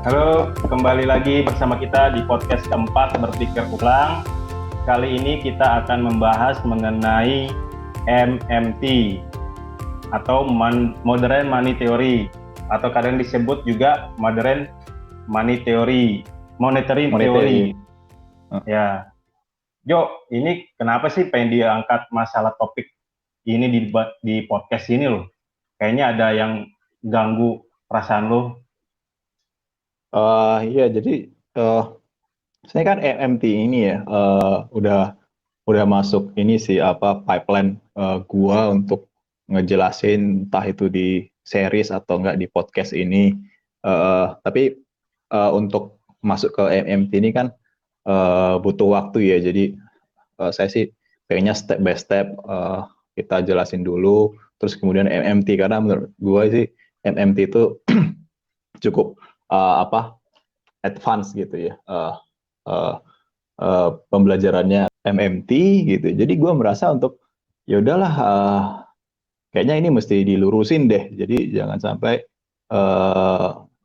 Halo, kembali lagi bersama kita di podcast keempat Berpikir Ulang. Kali ini kita akan membahas mengenai MMT atau Modern Money Theory atau kadang disebut juga Modern Money Theory, Monetary Theory. Ya, Jo, ini kenapa sih pengen diangkat masalah topik ini di podcast ini loh? Kayaknya ada yang ganggu perasaan lo. Iya, jadi saya kan MMT ini ya udah masuk ini sih apa pipeline gua untuk ngejelasin entah itu di series atau enggak di podcast ini. Tapi untuk masuk ke MMT ini kan butuh waktu ya. Jadi saya sih pengennya step by step kita jelasin dulu, terus kemudian MMT karena menurut gua sih MMT itu cukup advance gitu ya. Uh, Pembelajarannya MMT gitu. Jadi gue merasa untuk ya udahlah kayaknya ini mesti dilurusin deh. Jadi jangan sampai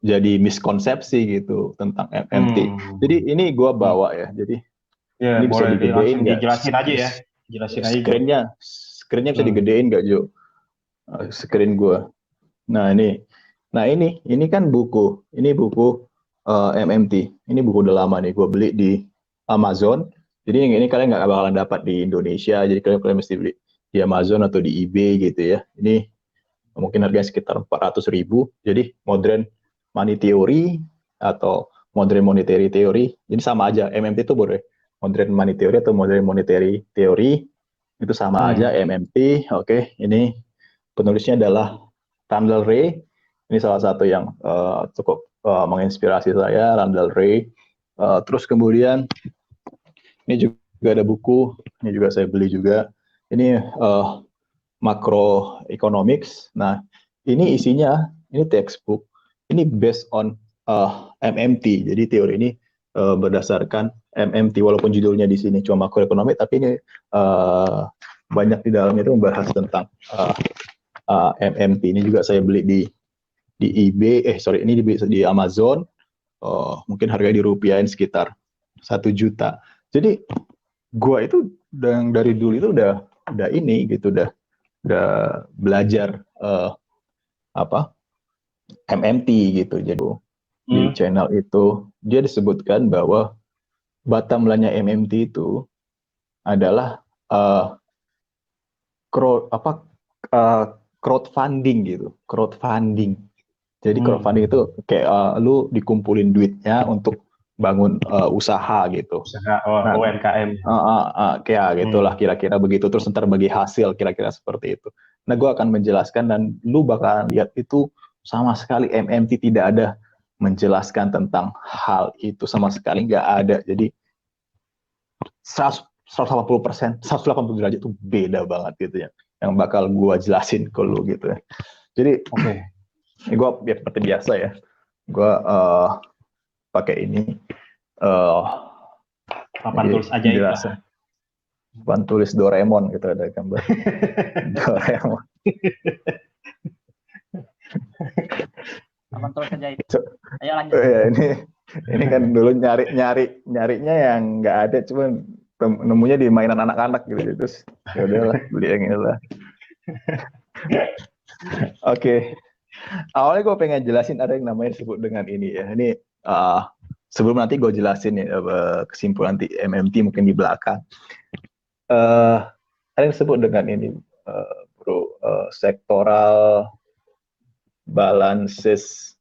jadi miskonsepsi gitu tentang MMT. Jadi ini gue bawa ya. Jadi Ya, ini bisa boleh digedein langsung nggak? dijelasin aja ya. Jelasin aja, Jo. Screennya bisa digedein nggak, Jo? Screen gue. Nah ini kan buku. Ini buku MMT. Ini buku udah lama nih. Gue beli di Amazon. Jadi yang ini kalian nggak bakalan dapat di Indonesia. Jadi kalian mesti beli di Amazon atau di eBay gitu ya. Ini mungkin harganya sekitar 400.000. Jadi Modern Money Theory atau Modern Monetary Theory. Jadi sama aja. MMT itu boleh Modern Money Theory atau Modern Monetary Theory. Itu sama aja MMT. Oke, ini penulisnya adalah Randall Ray. Ini salah satu yang cukup menginspirasi saya, Randall Ray. Terus kemudian ini juga ada buku, ini juga saya beli juga. Ini Macroeconomics. Nah, ini isinya, ini textbook, ini based on MMT. Jadi teori ini berdasarkan MMT, walaupun judulnya di sini cuma makroekonomi, tapi ini banyak di dalamnya itu membahas tentang MMT. Ini juga saya beli di eBay, ini di Amazon. Mungkin harganya dirupiahin sekitar 1 juta. Jadi gua itu dari dulu itu udah ini gitu, udah belajar MMT gitu. Jadi di channel itu dia disebutkan bahwa bottom line-nya MMT itu adalah crowdfunding gitu, crowdfunding. Jadi crowdfunding itu kayak lu dikumpulin duitnya untuk bangun usaha gitu. Usaha UMKM. Kayak gitulah kira-kira begitu. Terus ntar bagi hasil kira-kira seperti itu. Nah, gue akan menjelaskan dan lu bakalan lihat itu sama sekali MMT tidak ada menjelaskan tentang hal itu sama sekali, nggak ada. Jadi 180%, 180 derajat itu beda banget gitu ya. Yang bakal gue jelasin ke lu gitu ya. Jadi gue seperti biasa ya. Gue pakai ini papan tulis ajaib lah. Papan tulis Doraemon gitu, ada gambar Doraemon. Papan tulis ajaib. Ayo lanjut. Ini kan dulu nyarinya yang nggak ada, cuman nemunya di mainan anak-anak gitu. Terus ya udahlah beli yang ini lah. Oke. Awalnya gue pengen jelasin ada yang namanya disebut dengan ini ya. Ini sebelum nanti gue jelasin ya kesimpulan MMT mungkin di belakang. Ada yang disebut dengan ini, bro, sectoral balances.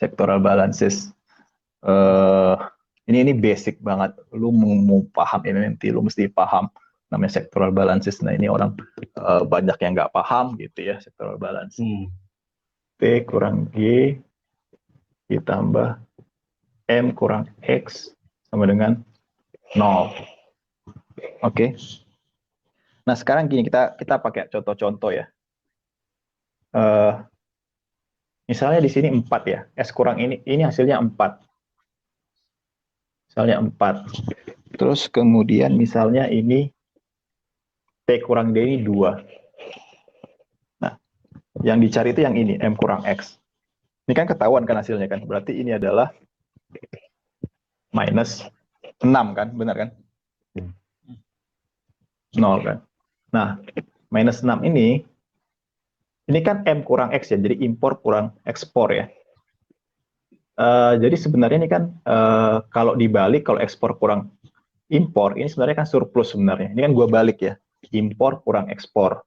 Sectoral balances. Ini basic banget. Lu mau paham MMT, lu mesti paham namanya sectoral balances. Nah, ini orang banyak yang nggak paham gitu ya, sectoral balance. T kurang G ditambah M kurang X sama dengan 0. Oke. Nah, sekarang gini, kita pakai contoh-contoh ya. Misalnya di sini 4 ya. S kurang ini hasilnya 4. Misalnya 4. Terus kemudian misalnya ini T kurang D ini 2. Nah, yang dicari itu yang ini, M kurang X. Ini kan ketahuan kan hasilnya kan. Berarti ini adalah minus 6 kan, benar kan? 0 kan. Nah, minus 6 ini kan M kurang X ya, jadi impor kurang ekspor ya. Jadi sebenarnya ini kan kalau dibalik, kalau ekspor kurang impor, ini sebenarnya kan surplus sebenarnya. Ini kan gue balik ya, impor kurang ekspor.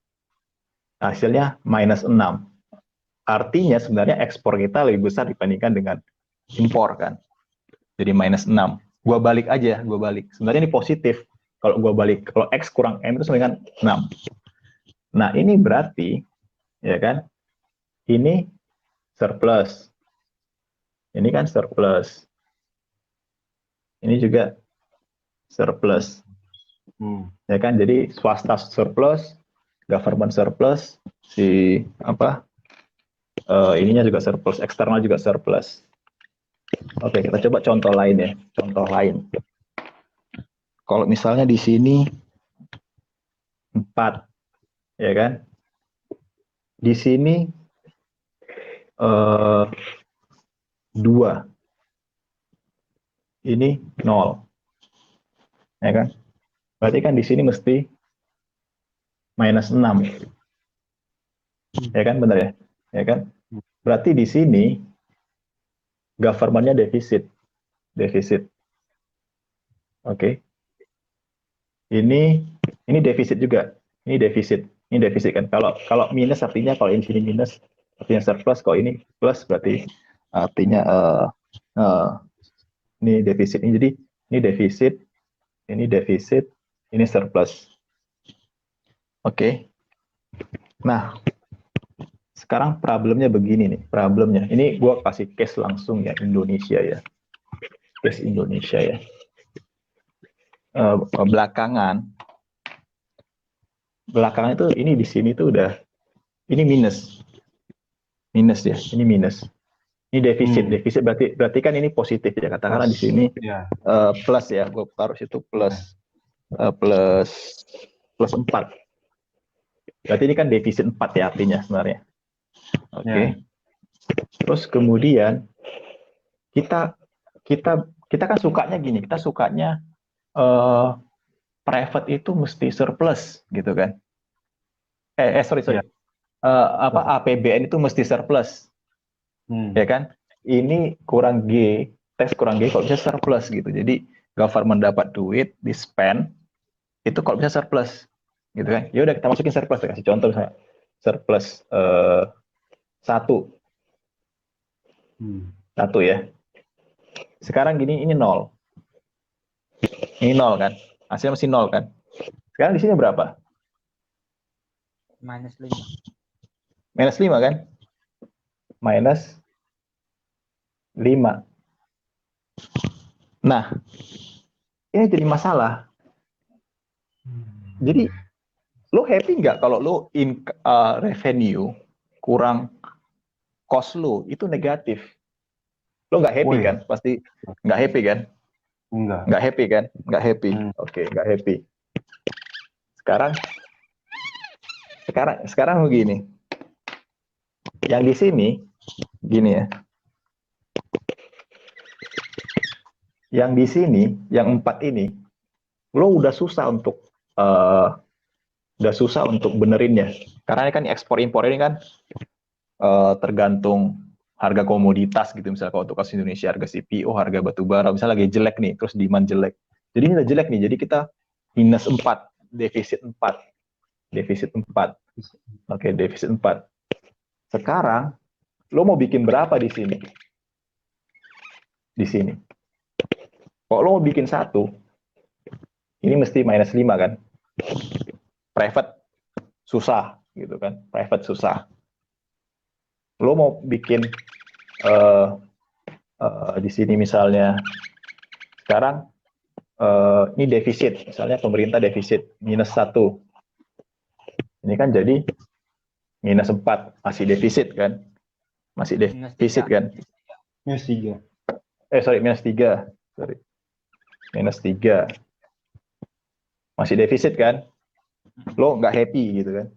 Hasilnya minus 6. Artinya sebenarnya ekspor kita lebih besar dibandingkan dengan impor kan. Jadi minus 6. Gua balik aja, gua balik. Sebenarnya ini positif. Kalau gua balik, kalau X kurang M itu sama dengan 6. Nah, ini berarti ya kan? Ini surplus. Ini kan surplus. Ini juga surplus. Ya kan? Jadi swasta surplus, government surplus, si apa? Ininya juga surplus, eksternal juga surplus. Oke, kita coba contoh lain ya. Contoh lain. Kalau misalnya di sini 4, ya kan? Di sini 2. Ini 0. Ya kan? Berarti kan di sini mesti minus 6. Ya kan, benar ya? Ya kan? Berarti di sini government-nya defisit. Defisit. Oke. Ini defisit juga. Ini defisit. Ini defisit kan. Kalau minus artinya kalau ini sini minus artinya surplus, kalau ini plus berarti artinya ini defisit. Ini jadi ini defisit, ini surplus. Oke. Nah, sekarang problemnya begini nih. Problemnya. Ini gua kasih case langsung ya Indonesia ya. Case Indonesia ya. Belakangan itu ini di sini tuh udah ini minus ya, ini minus, ini defisit berarti kan ini positif ya, katakanlah di sini plus ya, gue taruh situ plus 4, berarti ini kan defisit 4 ya artinya sebenarnya. Oke. Terus kemudian kita kan sukanya gini, kita sukanya private itu mesti surplus gitu kan. Sorry. APBN itu mesti surplus. Ya kan? Ini kurang G, tes kurang G kalau bisa surplus gitu. Jadi government dapat duit, di spend, itu kalau bisa surplus. Gitu kan? Ya udah kita masukin surplus, kasih contoh misalnya. Surplus 1. 1 ya. Sekarang gini, ini 0. Ini 0 kan? Hasilnya masih 0 kan? Sekarang di sini berapa? Minus 5. Minus 5 kan? Minus 5. Nah, ini jadi masalah. Jadi, lo happy nggak kalau lo revenue kurang cost lo itu negatif? Lo nggak happy kan? Pasti nggak happy kan? Nggak happy kan? Nggak happy. Oke, nggak happy. Sekarang begini. Yang di sini, gini ya. Yang di sini, yang 4 ini, lo udah susah untuk benerinnya. Karena ini kan ekspor impor ini kan tergantung harga komoditas gitu, misalnya kalau untuk kasus Indonesia harga CPO, harga batu bara misalnya lagi jelek nih, terus demand jelek. Jadi ini udah jelek nih. Jadi kita minus 4, defisit 4. Oke, defisit 4. Sekarang lo mau bikin berapa di sini? Di sini. Kalau lo mau bikin 1, ini mesti minus 5 kan? Private susah gitu kan? Private susah. Lo mau bikin di sini misalnya sekarang ini defisit, misalnya pemerintah defisit minus 1. Ini kan jadi minus 4, masih defisit kan? Masih defisit kan? Minus 3. Minus 3. Minus 3. Masih defisit kan? Lo nggak happy gitu kan?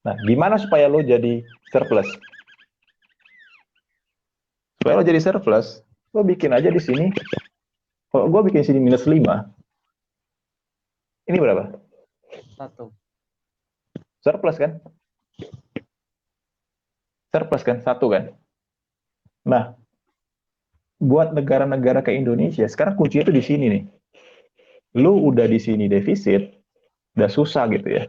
Nah, gimana supaya lo jadi surplus? Supaya lo jadi surplus, lo bikin aja di sini. Kalau gue bikin sini minus 5, ini berapa? 1. Surplus kan? Surplus kan? 1 kan? Nah, buat negara-negara kayak Indonesia, sekarang kuncinya itu di sini nih. Lu udah di sini defisit, udah susah gitu ya.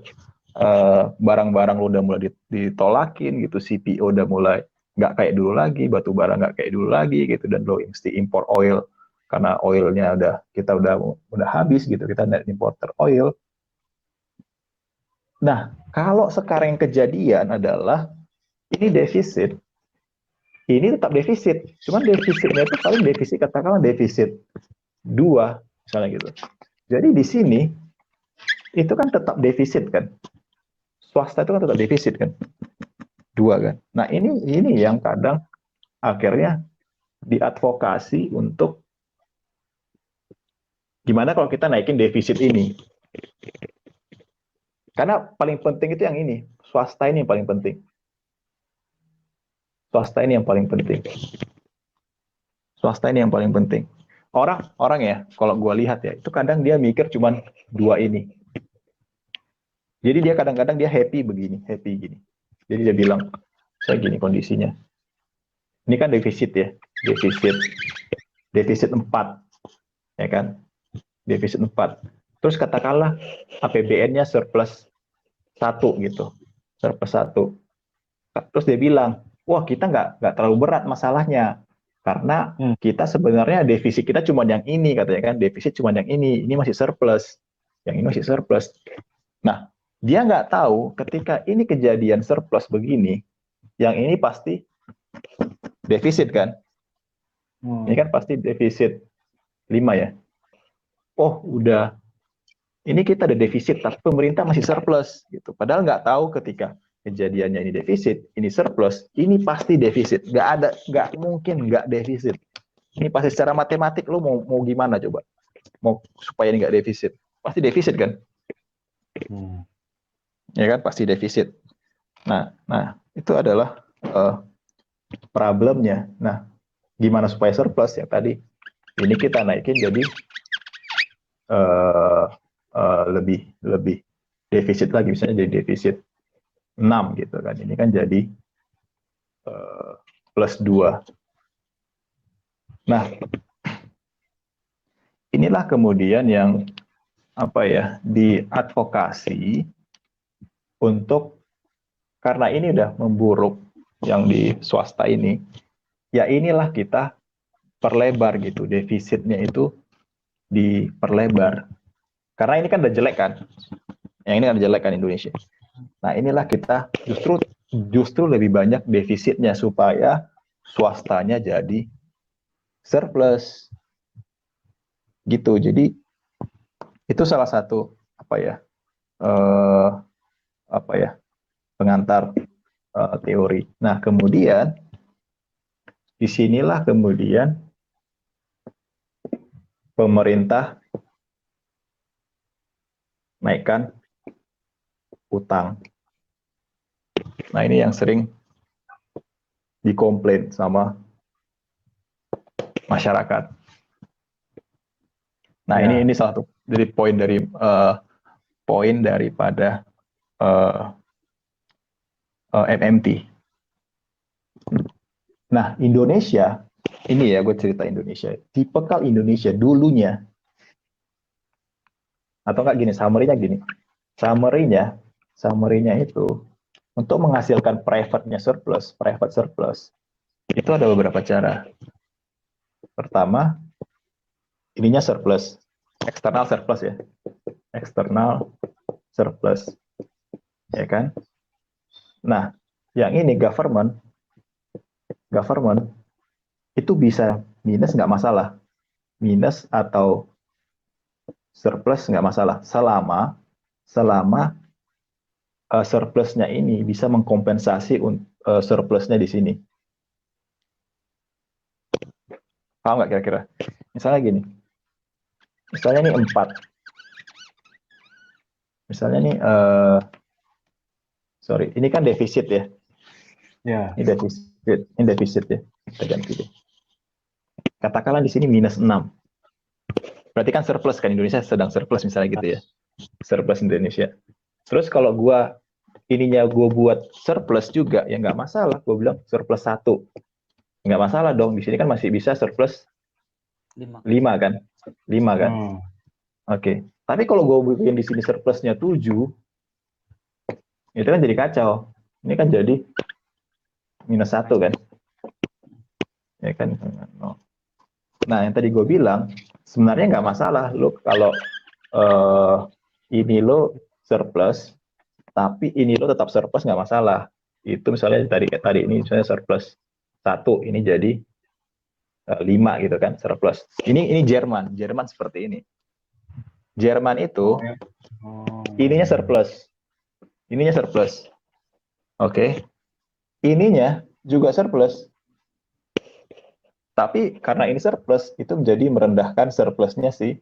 Barang-barang lu udah mulai ditolakin gitu, CPO udah mulai nggak kayak dulu lagi, batu bara nggak kayak dulu lagi gitu, dan lo mesti impor oil karena oilnya kita udah habis gitu, kita net importer oil. Nah, kalau sekarang yang kejadian adalah ini defisit, ini tetap defisit, cuman defisitnya itu paling defisit, katakanlah defisit 2 misalnya gitu. Jadi di sini itu kan tetap defisit kan, swasta itu kan tetap defisit kan, 2 kan. Nah ini yang kadang akhirnya diadvokasi untuk gimana kalau kita naikin defisit ini. Karena paling penting itu yang ini, swasta ini yang paling penting. Swasta ini yang paling penting. Swasta ini yang paling penting. Orang ya, kalau gue lihat ya, itu kadang dia mikir cuman 2 ini. Jadi dia kadang-kadang dia happy gini. Jadi dia bilang, saya gini kondisinya. Ini kan defisit ya, defisit 4, ya kan? Defisit 4. Terus katakanlah APBN-nya surplus 1 gitu, surplus 1. Terus dia bilang, wah kita nggak terlalu berat masalahnya, karena kita sebenarnya defisit kita cuma yang ini, katanya kan, defisit cuma yang ini masih surplus, yang ini masih surplus. Nah, dia nggak tahu ketika ini kejadian surplus begini, yang ini pasti defisit kan, ini kan pasti defisit 5 ya. Oh udah, ini kita ada defisit tapi pemerintah masih surplus gitu. Padahal nggak tahu ketika kejadiannya ini defisit, ini surplus, ini pasti defisit. Nggak mungkin nggak defisit. Ini pasti secara matematik lo mau gimana coba? Mau supaya ini nggak defisit? Pasti defisit kan? Ya kan pasti defisit. Nah itu adalah problemnya. Nah, gimana supaya surplus ya tadi? Ini kita naikin jadi lebih defisit lagi, misalnya jadi defisit 6 gitu kan. Ini kan jadi plus 2. Nah, inilah kemudian yang diadvokasi untuk, karena ini udah memburuk yang di swasta ini, ya inilah kita perlebar gitu, defisitnya itu diperlebar. Karena ini kan udah jelek kan, yang ini kan jelek kan Indonesia. Nah inilah kita justru lebih banyak defisitnya supaya swastanya jadi surplus gitu. Jadi itu salah satu pengantar teori. Nah kemudian disinilah kemudian pemerintah naikkan utang. Nah ini yang sering dikomplain sama masyarakat. Nah ya. ini salah satu dari poin daripada MMT. Nah Indonesia ini ya, gue cerita Indonesia. Tipikal Indonesia dulunya, atau enggak gini, summary-nya itu untuk menghasilkan private surplus itu ada beberapa cara. Pertama, ininya surplus, eksternal surplus ya, eksternal surplus, ya kan? Nah, yang ini government itu bisa minus nggak masalah, minus atau surplus nggak masalah, selama surplusnya ini bisa mengkompensasi surplusnya di sini. Paham nggak kira-kira? Misalnya gini, misalnya ini 4. Misalnya nih, sorry, ini kan defisit ya. Ya. Ini defisit ya. Kita ganti deh. katakanlah di sini minus 6. Berarti kan surplus kan, Indonesia sedang surplus misalnya gitu ya. Surplus Indonesia. Terus kalau gue buat surplus juga, ya nggak masalah. Gue bilang surplus 1. Nggak masalah dong. Di sini kan masih bisa surplus 5. 5 kan. 5 kan. Hmm. Oke. Tapi kalau gue bikin di sini surplusnya 7, itu kan jadi kacau. Ini kan jadi minus 1 kan. Ya kan. Nah, yang tadi gue bilang, sebenarnya nggak masalah. Lo kalau ini lo surplus, tapi ini lo tetap surplus nggak masalah. Itu misalnya tadi ini misalnya surplus 1, ini jadi 5 gitu kan surplus. Ini Jerman seperti ini. Jerman itu ininya surplus. Oke. Ininya juga surplus. Tapi karena ini surplus, itu menjadi merendahkan surplusnya si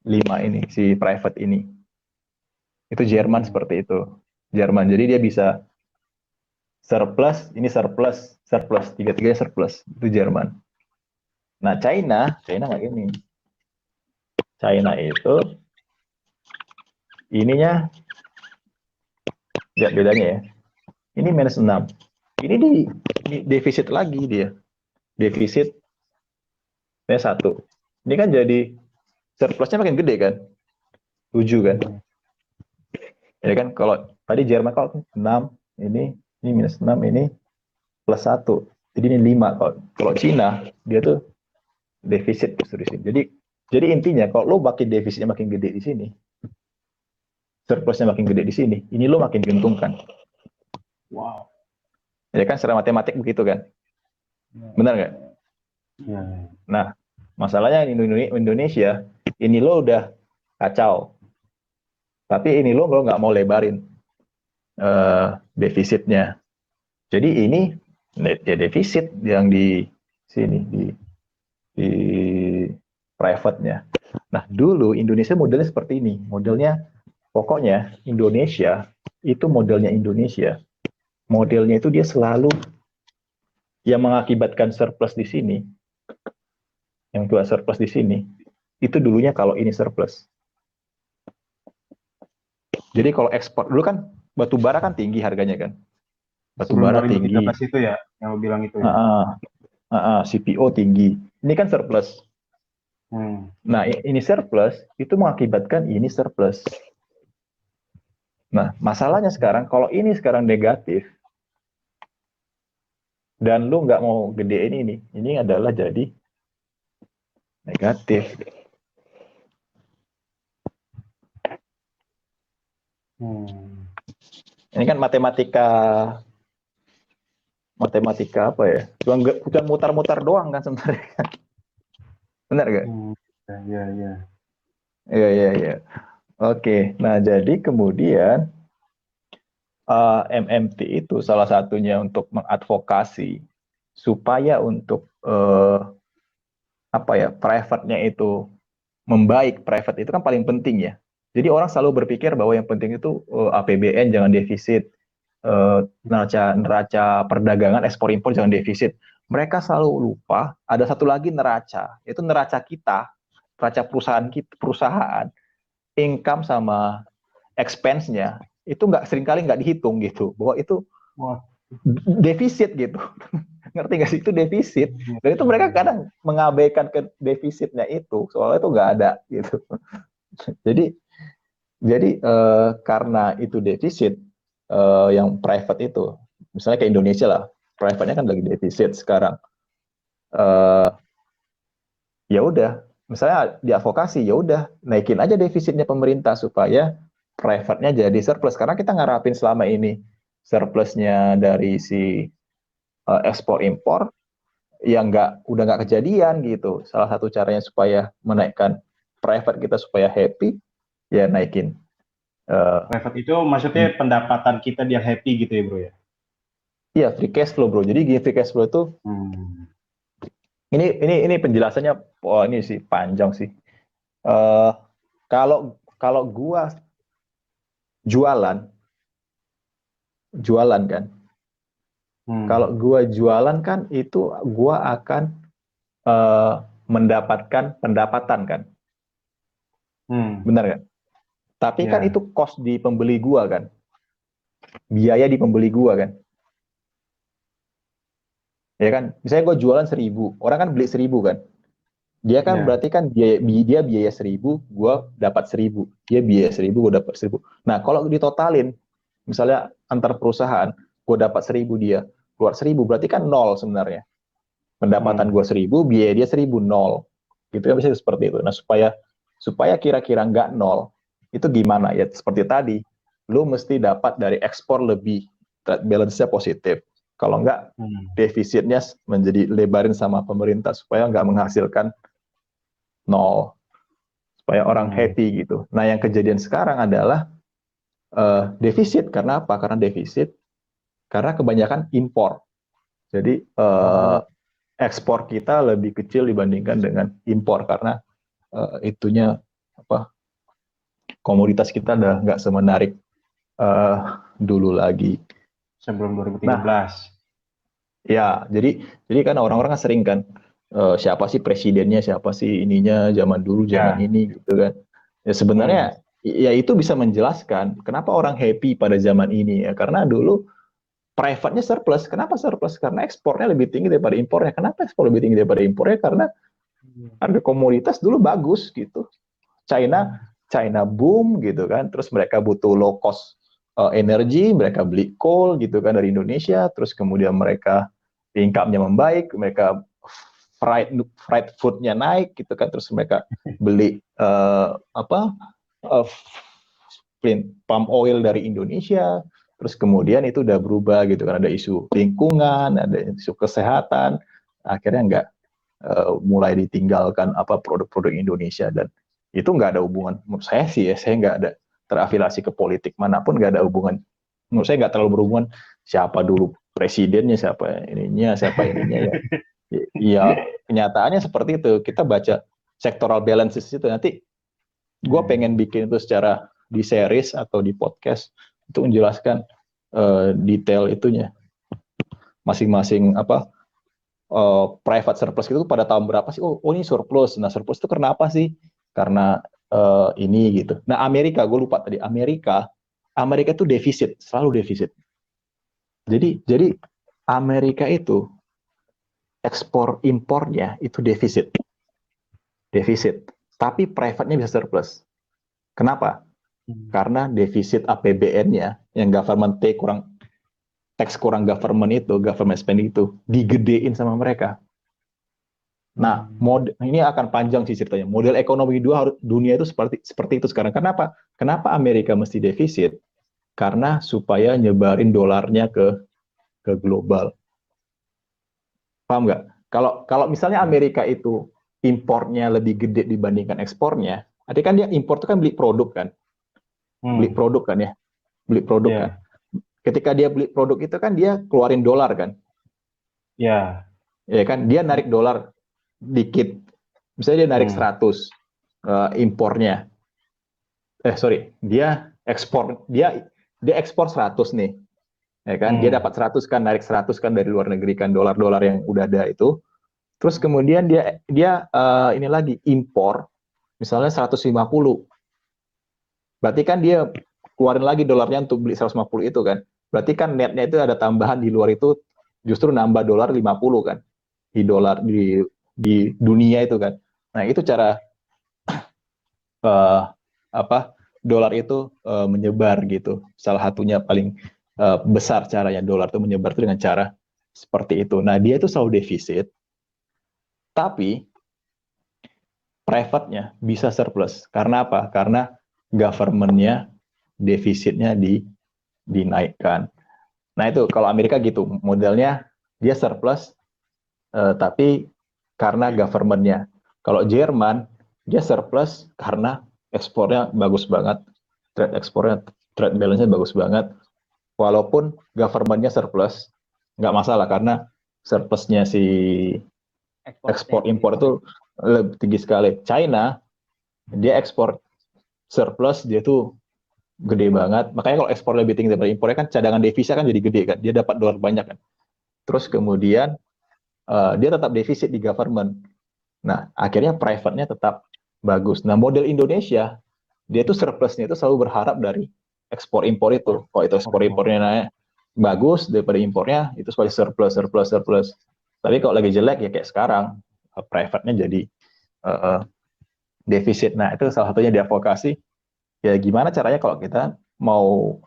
5 ini, si private ini. Itu Jerman seperti itu. Jerman. Jadi dia bisa surplus, ini surplus, tiga-tiganya surplus. Itu Jerman. Nah, China nggak gini. China itu ininya, lihat bedanya ya. Ini minus 6. Ini di defisit lagi dia. Defisit 1. Ini kan jadi surplusnya makin gede kan? 7 kan? Ya kan, kalau tadi Jerman kalau 6, ini minus 6, ini plus 1. Jadi ini 5. Kalau Cina, dia tuh defisit justru di sini. Jadi intinya kalau lo makin defisitnya makin gede di sini, surplusnya makin gede di sini, ini lo makin diuntungkan. Wow. Ya kan, secara matematik begitu kan? Benar nggak? Ya. Nah, masalahnya di Indonesia, ini lo udah kacau. Tapi ini lo nggak mau lebarin defisitnya. Jadi ini ya defisit yang di sini, di private-nya. Nah, dulu Indonesia modelnya seperti ini. Modelnya, pokoknya Indonesia, itu modelnya Indonesia. Modelnya itu dia selalu yang mengakibatkan surplus di sini, yang buat surplus di sini, itu dulunya kalau ini surplus. Jadi kalau ekspor, dulu kan batu bara kan tinggi harganya kan. Batu bara tinggi. 2013 itu ya, yang lo bilang itu ya. CPO tinggi. Ini kan surplus. Nah, ini surplus, itu mengakibatkan ini surplus. Nah, masalahnya sekarang, kalau ini sekarang negatif, dan lu nggak mau gedein ini adalah jadi negatif. Ini kan matematika apa ya? Bukan mutar-mutar doang kan sebenarnya. Benar nggak? Iya. Oke, nah jadi kemudian MMT itu salah satunya untuk mengadvokasi supaya untuk private-nya itu membaik. Private itu kan paling penting ya. Jadi orang selalu berpikir bahwa yang penting itu APBN jangan defisit, neraca perdagangan ekspor impor jangan defisit. Mereka selalu lupa ada satu lagi neraca, itu neraca kita, neraca perusahaan, income sama expense-nya itu seringkali nggak dihitung gitu, bahwa itu defisit gitu. Ngerti nggak sih, itu defisit. Dan itu mereka kadang mengabaikan ke defisitnya itu, soalnya itu nggak ada gitu. Jadi karena itu defisit, yang private itu, misalnya kayak Indonesia lah, private-nya kan lagi defisit sekarang. Ya udah, misalnya diadvokasi, ya udah naikin aja defisitnya pemerintah supaya private-nya jadi surplus. Karena kita ngarapin selama ini surplusnya dari si ekspor impor, ya udah nggak kejadian gitu. Salah satu caranya supaya menaikkan private kita supaya happy, ya naikin. Private itu maksudnya pendapatan kita biar happy gitu ya bro ya? Iya, free cash flow bro. Jadi free cash flow itu ini penjelasannya, ini sih panjang sih. Kalau gua jualan kan, kalau gua jualan kan itu gua akan eh, mendapatkan pendapatan kan, benar kan? Tapi kan Ya. itu cost di pembeli gua kan, biaya di pembeli gua kan, ya kan? Misalnya gua jualan 1.000, orang kan beli 1.000 kan, dia kan Ya. berarti kan dia biaya 1.000, gua dapat 1.000, dia biaya 1.000, gua dapat 1.000. Nah kalau ditotalin, misalnya antar perusahaan, gua dapat 1.000, dia keluar 1.000, berarti kan nol sebenarnya. Pendapatan Hmm. gue 1.000, biaya dia 1.000, nol. Gitu kan, bisa seperti itu. Nah, supaya kira-kira nggak nol, itu gimana? Ya seperti tadi, lu mesti dapat dari ekspor lebih, trade balance-nya positif. Kalau nggak, Hmm. defisitnya menjadi lebarin sama pemerintah, supaya nggak menghasilkan nol. Supaya orang Hmm. happy gitu. Nah, yang kejadian sekarang adalah defisit. Karena apa? Karena defisit, karena kebanyakan impor. Jadi, Oh. ekspor kita lebih kecil dibandingkan dengan impor, karena itunya apa, komoditas kita udah nggak semenarik dulu lagi. Sebelum 2013. Nah, ya jadi kan orang-orang kan sering kan, siapa sih presidennya, siapa sih ininya, zaman dulu, zaman Ya. ini gitu kan. Ya sebenarnya Hmm. ya itu bisa menjelaskan kenapa orang happy pada zaman ini ya, karena dulu private-nya surplus. Kenapa surplus? Karena ekspornya lebih tinggi daripada impornya. Kenapa ekspor lebih tinggi daripada impornya? Karena harga komoditas dulu bagus gitu. China China boom gitu kan, terus mereka butuh low cost energi, mereka beli coal gitu kan dari Indonesia, terus kemudian mereka income-nya membaik, mereka fried food-nya naik gitu kan, terus mereka beli apa uh, palm oil dari Indonesia, terus kemudian itu udah berubah gitu kan, ada isu lingkungan, ada isu kesehatan, akhirnya nggak mulai ditinggalkan apa produk-produk Indonesia. Dan itu nggak ada hubungan, menurut saya sih ya, saya nggak ada terafiliasi ke politik manapun, nggak ada hubungan, menurut saya nggak terlalu berhubungan siapa dulu presidennya, siapa ininya ya. Ya kenyataannya seperti itu. Kita baca sectoral balances itu, nanti gue pengen bikin itu secara di series atau di podcast untuk menjelaskan detail itunya, masing-masing apa, private surplus itu pada tahun berapa sih? Oh ini surplus. Nah surplus itu karena apa sih? Karena ini gitu. Nah Amerika, gue lupa tadi. Amerika itu defisit, selalu defisit. Jadi Amerika itu ekspor impornya itu defisit. Tapi private-nya bisa surplus. Kenapa? Karena defisit APBN-nya yang government take kurang, tax kurang government itu, government spending itu digedein sama mereka. Nah, ini akan panjang sih ceritanya. Model ekonomi dunia itu seperti itu sekarang. Kenapa? Kenapa Amerika mesti defisit? Karena supaya nyebarin dolarnya ke global. Paham nggak? Kalau kalau misalnya Amerika itu impornya lebih gede dibandingkan ekspornya, artinya kan dia impor itu kan beli produk kan, beli Hmm. produk kan ya, beli produk kan. Ya. Ketika dia beli produk itu kan dia keluarin dolar kan, Ya. ya kan? Dia narik dolar dikit, misalnya dia narik Hmm. 100 impornya, sorry, dia ekspor 100 nih, ya kan? Dia Hmm. dapat 100 kan, narik 100 kan dari luar negeri kan, dolar-dolar yang udah ada itu. Terus kemudian dia dia ini lagi impor misalnya 150. Berarti kan dia keluarin lagi dolarnya untuk beli 150 itu kan. Berarti kan netnya itu ada tambahan di luar itu, justru nambah dolar 50 kan. Di dunia itu kan. Nah, itu cara uh, apa dolar itu menyebar gitu. Salah satunya paling besar caranya dolar itu menyebar itu dengan cara seperti itu. Nah, dia itu selalu defisit, tapi private-nya bisa surplus. Karena apa? Karena government-nya defisitnya dinaikkan. Nah, itu kalau Amerika gitu, modelnya dia surplus, tapi karena government-nya. Kalau Jerman, dia surplus karena ekspornya bagus banget, trade balance-nya bagus banget. Walaupun government-nya surplus, nggak masalah karena surplusnya si ekspor impor itu lebih tinggi sekali. China, dia ekspor surplus, dia tuh gede banget. Makanya kalau ekspor lebih tinggi daripada impornya kan cadangan devisa kan jadi gede kan. Dia dapat dolar banyak kan. Terus kemudian dia tetap defisit di government. Nah, akhirnya private-nya tetap bagus. Nah, model Indonesia, dia tuh surplusnya itu selalu berharap dari ekspor impor itu. Kalau itu ekspor impornya naik bagus daripada impornya, itu sebagai surplus, surplus, surplus. Tapi kalau lagi jelek ya kayak sekarang, private-nya jadi defisit. Nah, itu salah satunya diadvokasi. Ya gimana caranya kalau kita mau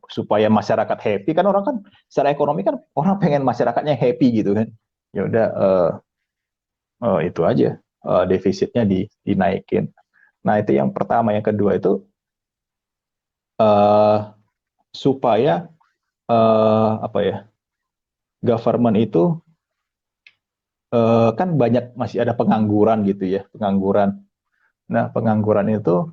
supaya masyarakat happy, kan orang kan secara ekonomi kan orang pengen masyarakatnya happy gitu kan. Ya udah itu aja, defisitnya dinaikin. Nah, itu yang pertama. Yang kedua itu supaya apa ya, government itu kan banyak masih ada pengangguran gitu ya, pengangguran. Nah, pengangguran itu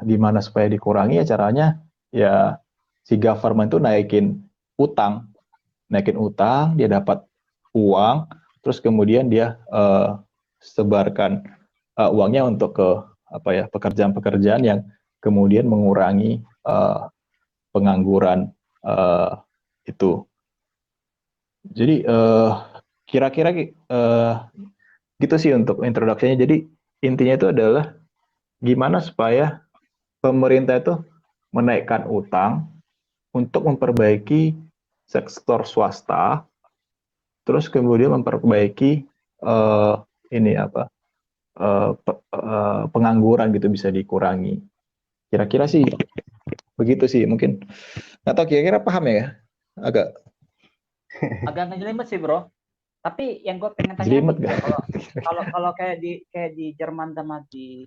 gimana supaya dikurangi ya, caranya ya si government itu naikin utang, dia dapat uang, terus kemudian dia sebarkan uangnya untuk ke apa ya, pekerjaan-pekerjaan yang kemudian mengurangi pengangguran itu. Jadi kira-kira gitu sih untuk introduksinya. Jadi intinya itu adalah gimana supaya pemerintah itu menaikkan utang untuk memperbaiki sektor swasta, terus kemudian memperbaiki ini apa pengangguran gitu bisa dikurangi. Kira-kira sih begitu sih, mungkin. Atau kira-kira paham ya? Agak ngejelimet sih bro. Tapi yang gue pengen tanya jelimet nih, gak? kalau kayak di Jerman sama di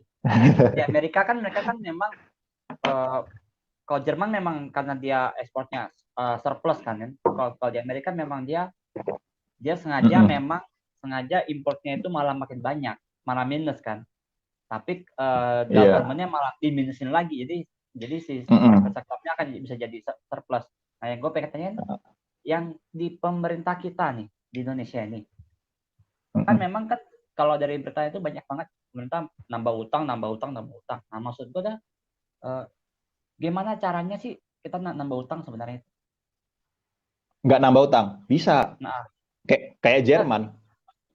Amerika kan, mereka kan memang kalau Jerman memang karena dia ekspornya surplus kan. Kalau di Amerika memang dia sengaja memang sengaja importnya itu malah makin banyak, malah minus kan. Tapi government-nya malah diminusin lagi. Jadi si sektornya akan bisa jadi surplus. Nah, yang gue pengen tanya yang di pemerintah kita nih di Indonesia ini, kan memang kan kalau dari berita itu banyak banget pemerintah nambah utang. Nah, maksud gue dah gimana caranya sih kita nambah utang sebenarnya? Nggak nambah utang bisa. Nah, kayak Jerman.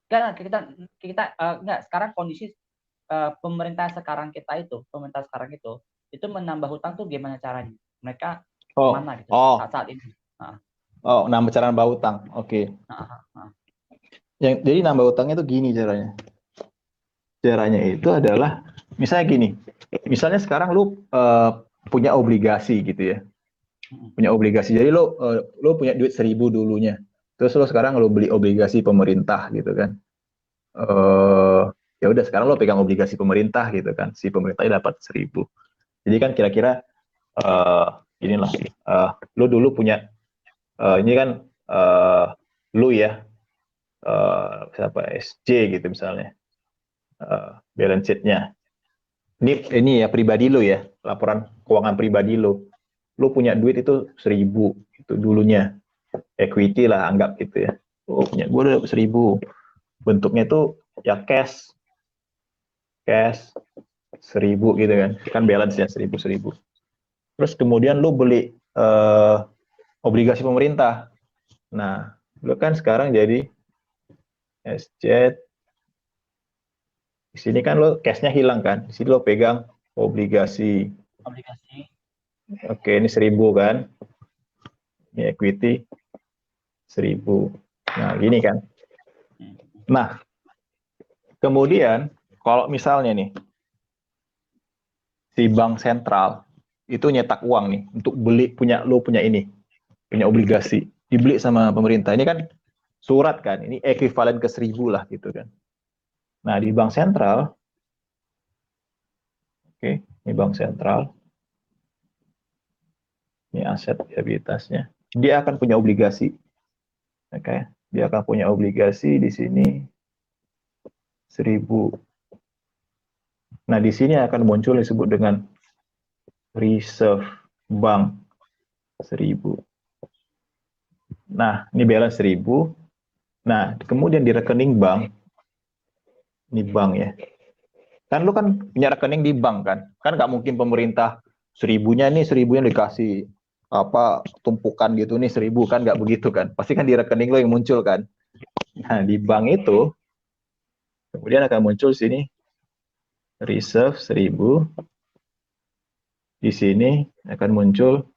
Kita nggak, sekarang kondisi pemerintah sekarang itu menambah hutang tuh gimana caranya? Mereka mana gitu saat ini? Nambah cara nambah utang. Oke. Jadi nambah utangnya itu gini caranya. Caranya itu adalah misalnya gini. Misalnya sekarang lu punya obligasi gitu ya. Punya obligasi. Jadi lu punya duit 1.000 dulunya. Terus lu sekarang lu beli obligasi pemerintah gitu kan. Ya udah sekarang lo pegang obligasi pemerintah gitu kan, si pemerintahnya dapat 1.000. Jadi kan kira-kira inilah lo dulu punya ini kan lo ya siapa SJ gitu misalnya, balance sheet-nya ini ya pribadi lo ya, laporan keuangan pribadi lo punya duit itu 1.000 itu dulunya, equity lah anggap gitu ya. Punya gue udah 1.000, bentuknya itu ya cash 1.000 gitu kan balance ya 1.000. Terus kemudian lu beli obligasi pemerintah. Nah, lu kan sekarang jadi SJ. Di sini kan lu cashnya hilang kan, di sini lu pegang obligasi. Oke, ini 1.000 kan, ini equity 1.000. Nah, gini kan. Nah, kemudian kalau misalnya nih si bank sentral itu nyetak uang nih untuk beli punya obligasi dibeli sama pemerintah, ini kan surat kan, ini ekuivalen ke 1.000 lah gitu kan. Nah di bank sentral, ini bank sentral, ini aset liabilitasnya, dia akan punya obligasi, dia akan punya obligasi di sini 1.000. Nah, di sini akan muncul disebut dengan reserve bank 1.000. Nah, ini balance 1.000. Nah, kemudian di rekening bank, ini bank ya. Kan lu kan punya rekening di bank kan? Kan nggak mungkin pemerintah 1.000-nya dikasih apa tumpukan gitu nih 1.000 kan, nggak begitu kan? Pasti kan di rekening lo yang muncul kan. Nah, di bank itu Kemudian akan muncul sini reserve 1000. Di sini akan muncul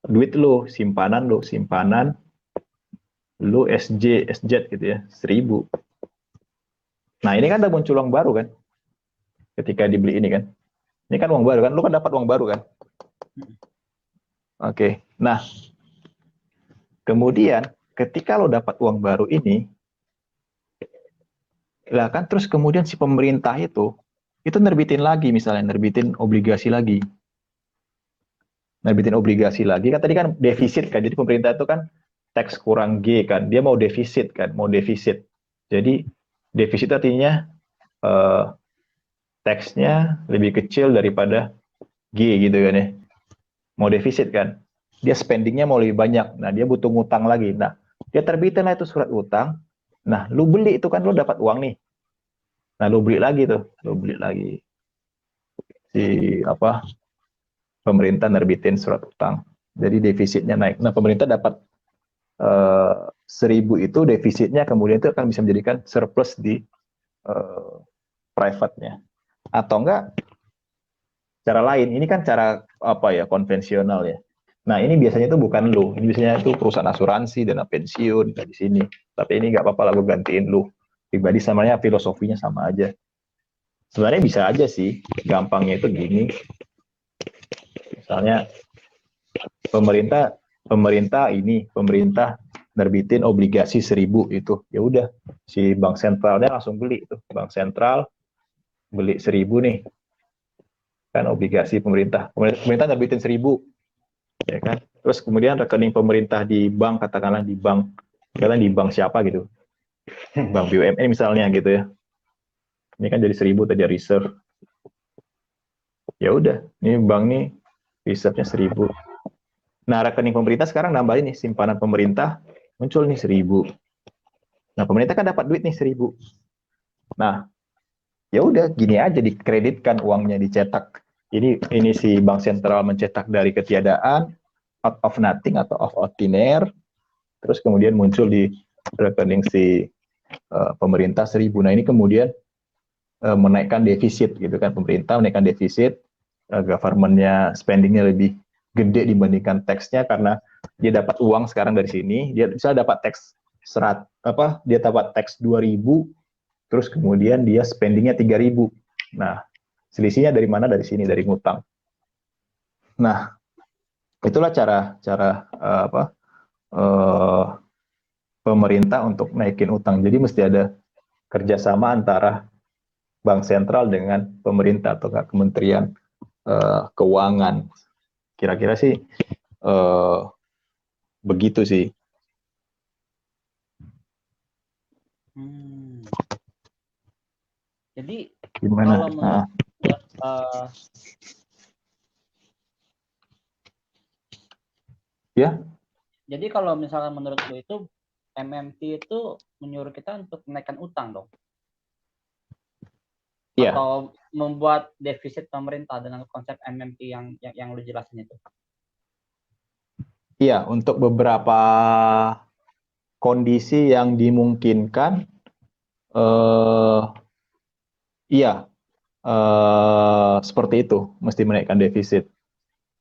duit lo, simpanan lo SJ gitu ya, 1000. Nah, ini kan udah muncul uang baru kan, ketika dibeli ini kan. Ini kan uang baru kan, lo kan dapat uang baru kan. Oke, nah kemudian ketika lo dapat uang baru ini, lah kan terus kemudian si pemerintah itu nerbitin lagi, misalnya nerbitin obligasi lagi. Nerbitin obligasi lagi, kan tadi kan defisit kan, jadi pemerintah itu kan teks kurang G kan, dia mau defisit kan, mau defisit. Jadi defisit artinya teksnya lebih kecil daripada G gitu kan ya. Mau defisit kan. Dia spendingnya mau lebih banyak. Nah, dia butuh ngutang lagi. Nah, dia terbitin lah itu surat utang. Nah, lu beli itu kan, lu dapat uang nih. Nah, lu beli lagi tuh. Lu beli lagi. Pemerintah nerbitin surat utang. Jadi defisitnya naik. Nah, pemerintah dapat 1000 itu defisitnya kemudian itu akan bisa menjadikan surplus di private-nya. Atau enggak cara lain, ini kan cara konvensional ya. Nah, ini biasanya itu bukan lu, ini biasanya itu perusahaan asuransi, dana pensiun di sini. Tapi ini nggak apa-apa lalu gantiin lu. Pribadi samanya filosofinya sama aja. Sebenarnya bisa aja sih, gampangnya itu gini. Misalnya pemerintah nerbitin obligasi 1000 itu. Ya udah, si bank sentralnya langsung beli itu. Bank sentral beli 1000 nih. Kan obligasi pemerintah nerbitin 1000, ya kan. Terus kemudian rekening pemerintah di bank, katakanlah di bank siapa gitu, bank BUMN misalnya gitu ya, ini kan jadi 1000 tadi reserve. Ya udah, ini bank nih reserve-nya 1000. Nah, rekening pemerintah sekarang nambahin nih, simpanan pemerintah muncul nih 1000. Nah, pemerintah kan dapat duit nih 1000. Nah, ya udah gini aja, dikreditkan uangnya, dicetak. Ini si bank sentral mencetak dari ketiadaan, out of nothing atau of ordinary, terus kemudian muncul di rekening si pemerintah 1000. Nah, ini kemudian menaikkan defisit gitu kan, pemerintah menaikkan defisit, government-nya spending-nya lebih gede dibandingkan teksnya karena dia dapat uang sekarang dari sini, dia bisa dapat teks dia dapat teks 2000, terus kemudian dia spendingnya 3000. Nah, selisihnya dari mana? Dari sini, dari ngutang. Nah, itulah cara pemerintah untuk naikin utang. Jadi mesti ada kerjasama antara bank sentral dengan pemerintah atau kementerian keuangan. Kira-kira sih begitu sih. Jadi gimana? Kalau menurut ya. Jadi kalau misalnya menurut lu itu MMT itu menyuruh kita untuk menaikkan utang dong? Iya. Atau membuat defisit pemerintah dengan konsep MMT yang lu jelasin itu? Iya, untuk beberapa kondisi yang dimungkinkan, iya, seperti itu, mesti menaikkan defisit.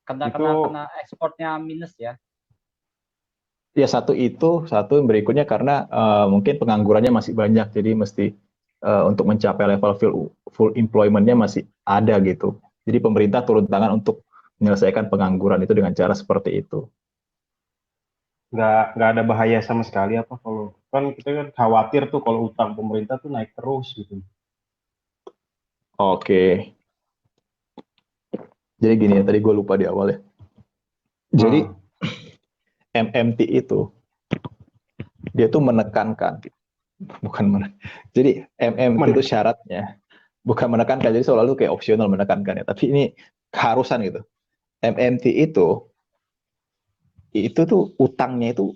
Karena ekspornya minus ya? Ya, satu yang berikutnya karena mungkin penganggurannya masih banyak, jadi mesti untuk mencapai level full employment-nya masih ada gitu. Jadi pemerintah turun tangan untuk menyelesaikan pengangguran itu dengan cara seperti itu. Nggak ada bahaya sama sekali apa kalau kan kita kan khawatir tuh kalau utang pemerintah tuh naik terus gitu. Oke. Jadi gini ya, tadi gue lupa di awal ya. Jadi MMT itu dia tuh menekankan, jadi MMT itu syaratnya bukan menekankan, jadi selalu kayak opsional menekankan ya, tapi ini keharusan gitu. MMT itu tuh utangnya itu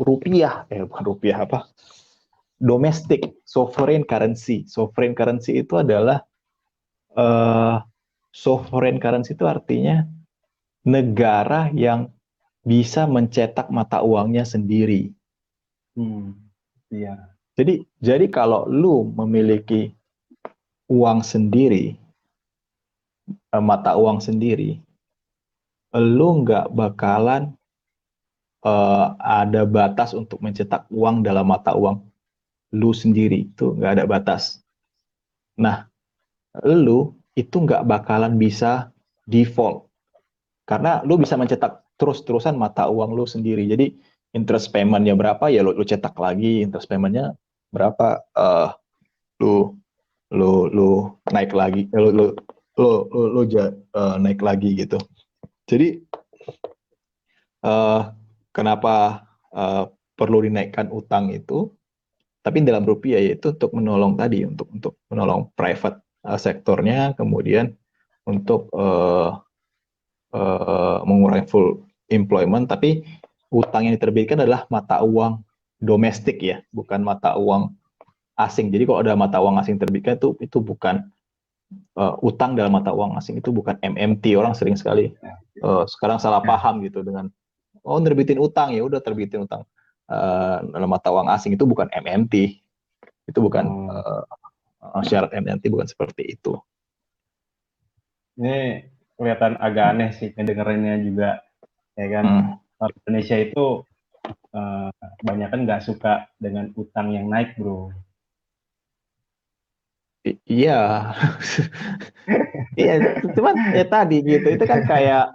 rupiah, bukan rupiah apa? Domestic sovereign currency. Sovereign currency itu adalah sovereign currency itu artinya negara yang bisa mencetak mata uangnya sendiri. Iya. Jadi kalau lu memiliki uang sendiri, mata uang sendiri, lu nggak bakalan ada batas untuk mencetak uang dalam mata uang lu sendiri, itu nggak ada batas. Nah, lu itu nggak bakalan bisa default karena lu bisa mencetak terus-terusan mata uang lu sendiri. Jadi interest payment-nya berapa ya lu cetak lagi, interest payment-nya berapa, lu lu naik lagi, naik lagi gitu. Jadi kenapa perlu dinaikkan utang itu? Tapi dalam rupiah yaitu untuk menolong tadi, untuk menolong private sektornya, kemudian untuk mengurangi full employment. Tapi utang yang diterbitkan adalah mata uang domestik ya, bukan mata uang asing. Jadi kalau ada mata uang asing terbitkan itu bukan utang dalam mata uang asing, itu bukan MMT. Orang sering sekali sekarang salah paham gitu dengan nerbitin utang, ya udah terbitin utang dalam mata uang asing, itu bukan MMT, itu bukan syarat MMT, bukan seperti itu. Ini kelihatan agak aneh sih ngedengerinnya juga, ya kan? Orang Indonesia itu banyak kan nggak suka dengan utang yang naik, bro. Iya, iya, cuman ya tadi gitu, itu kan kayak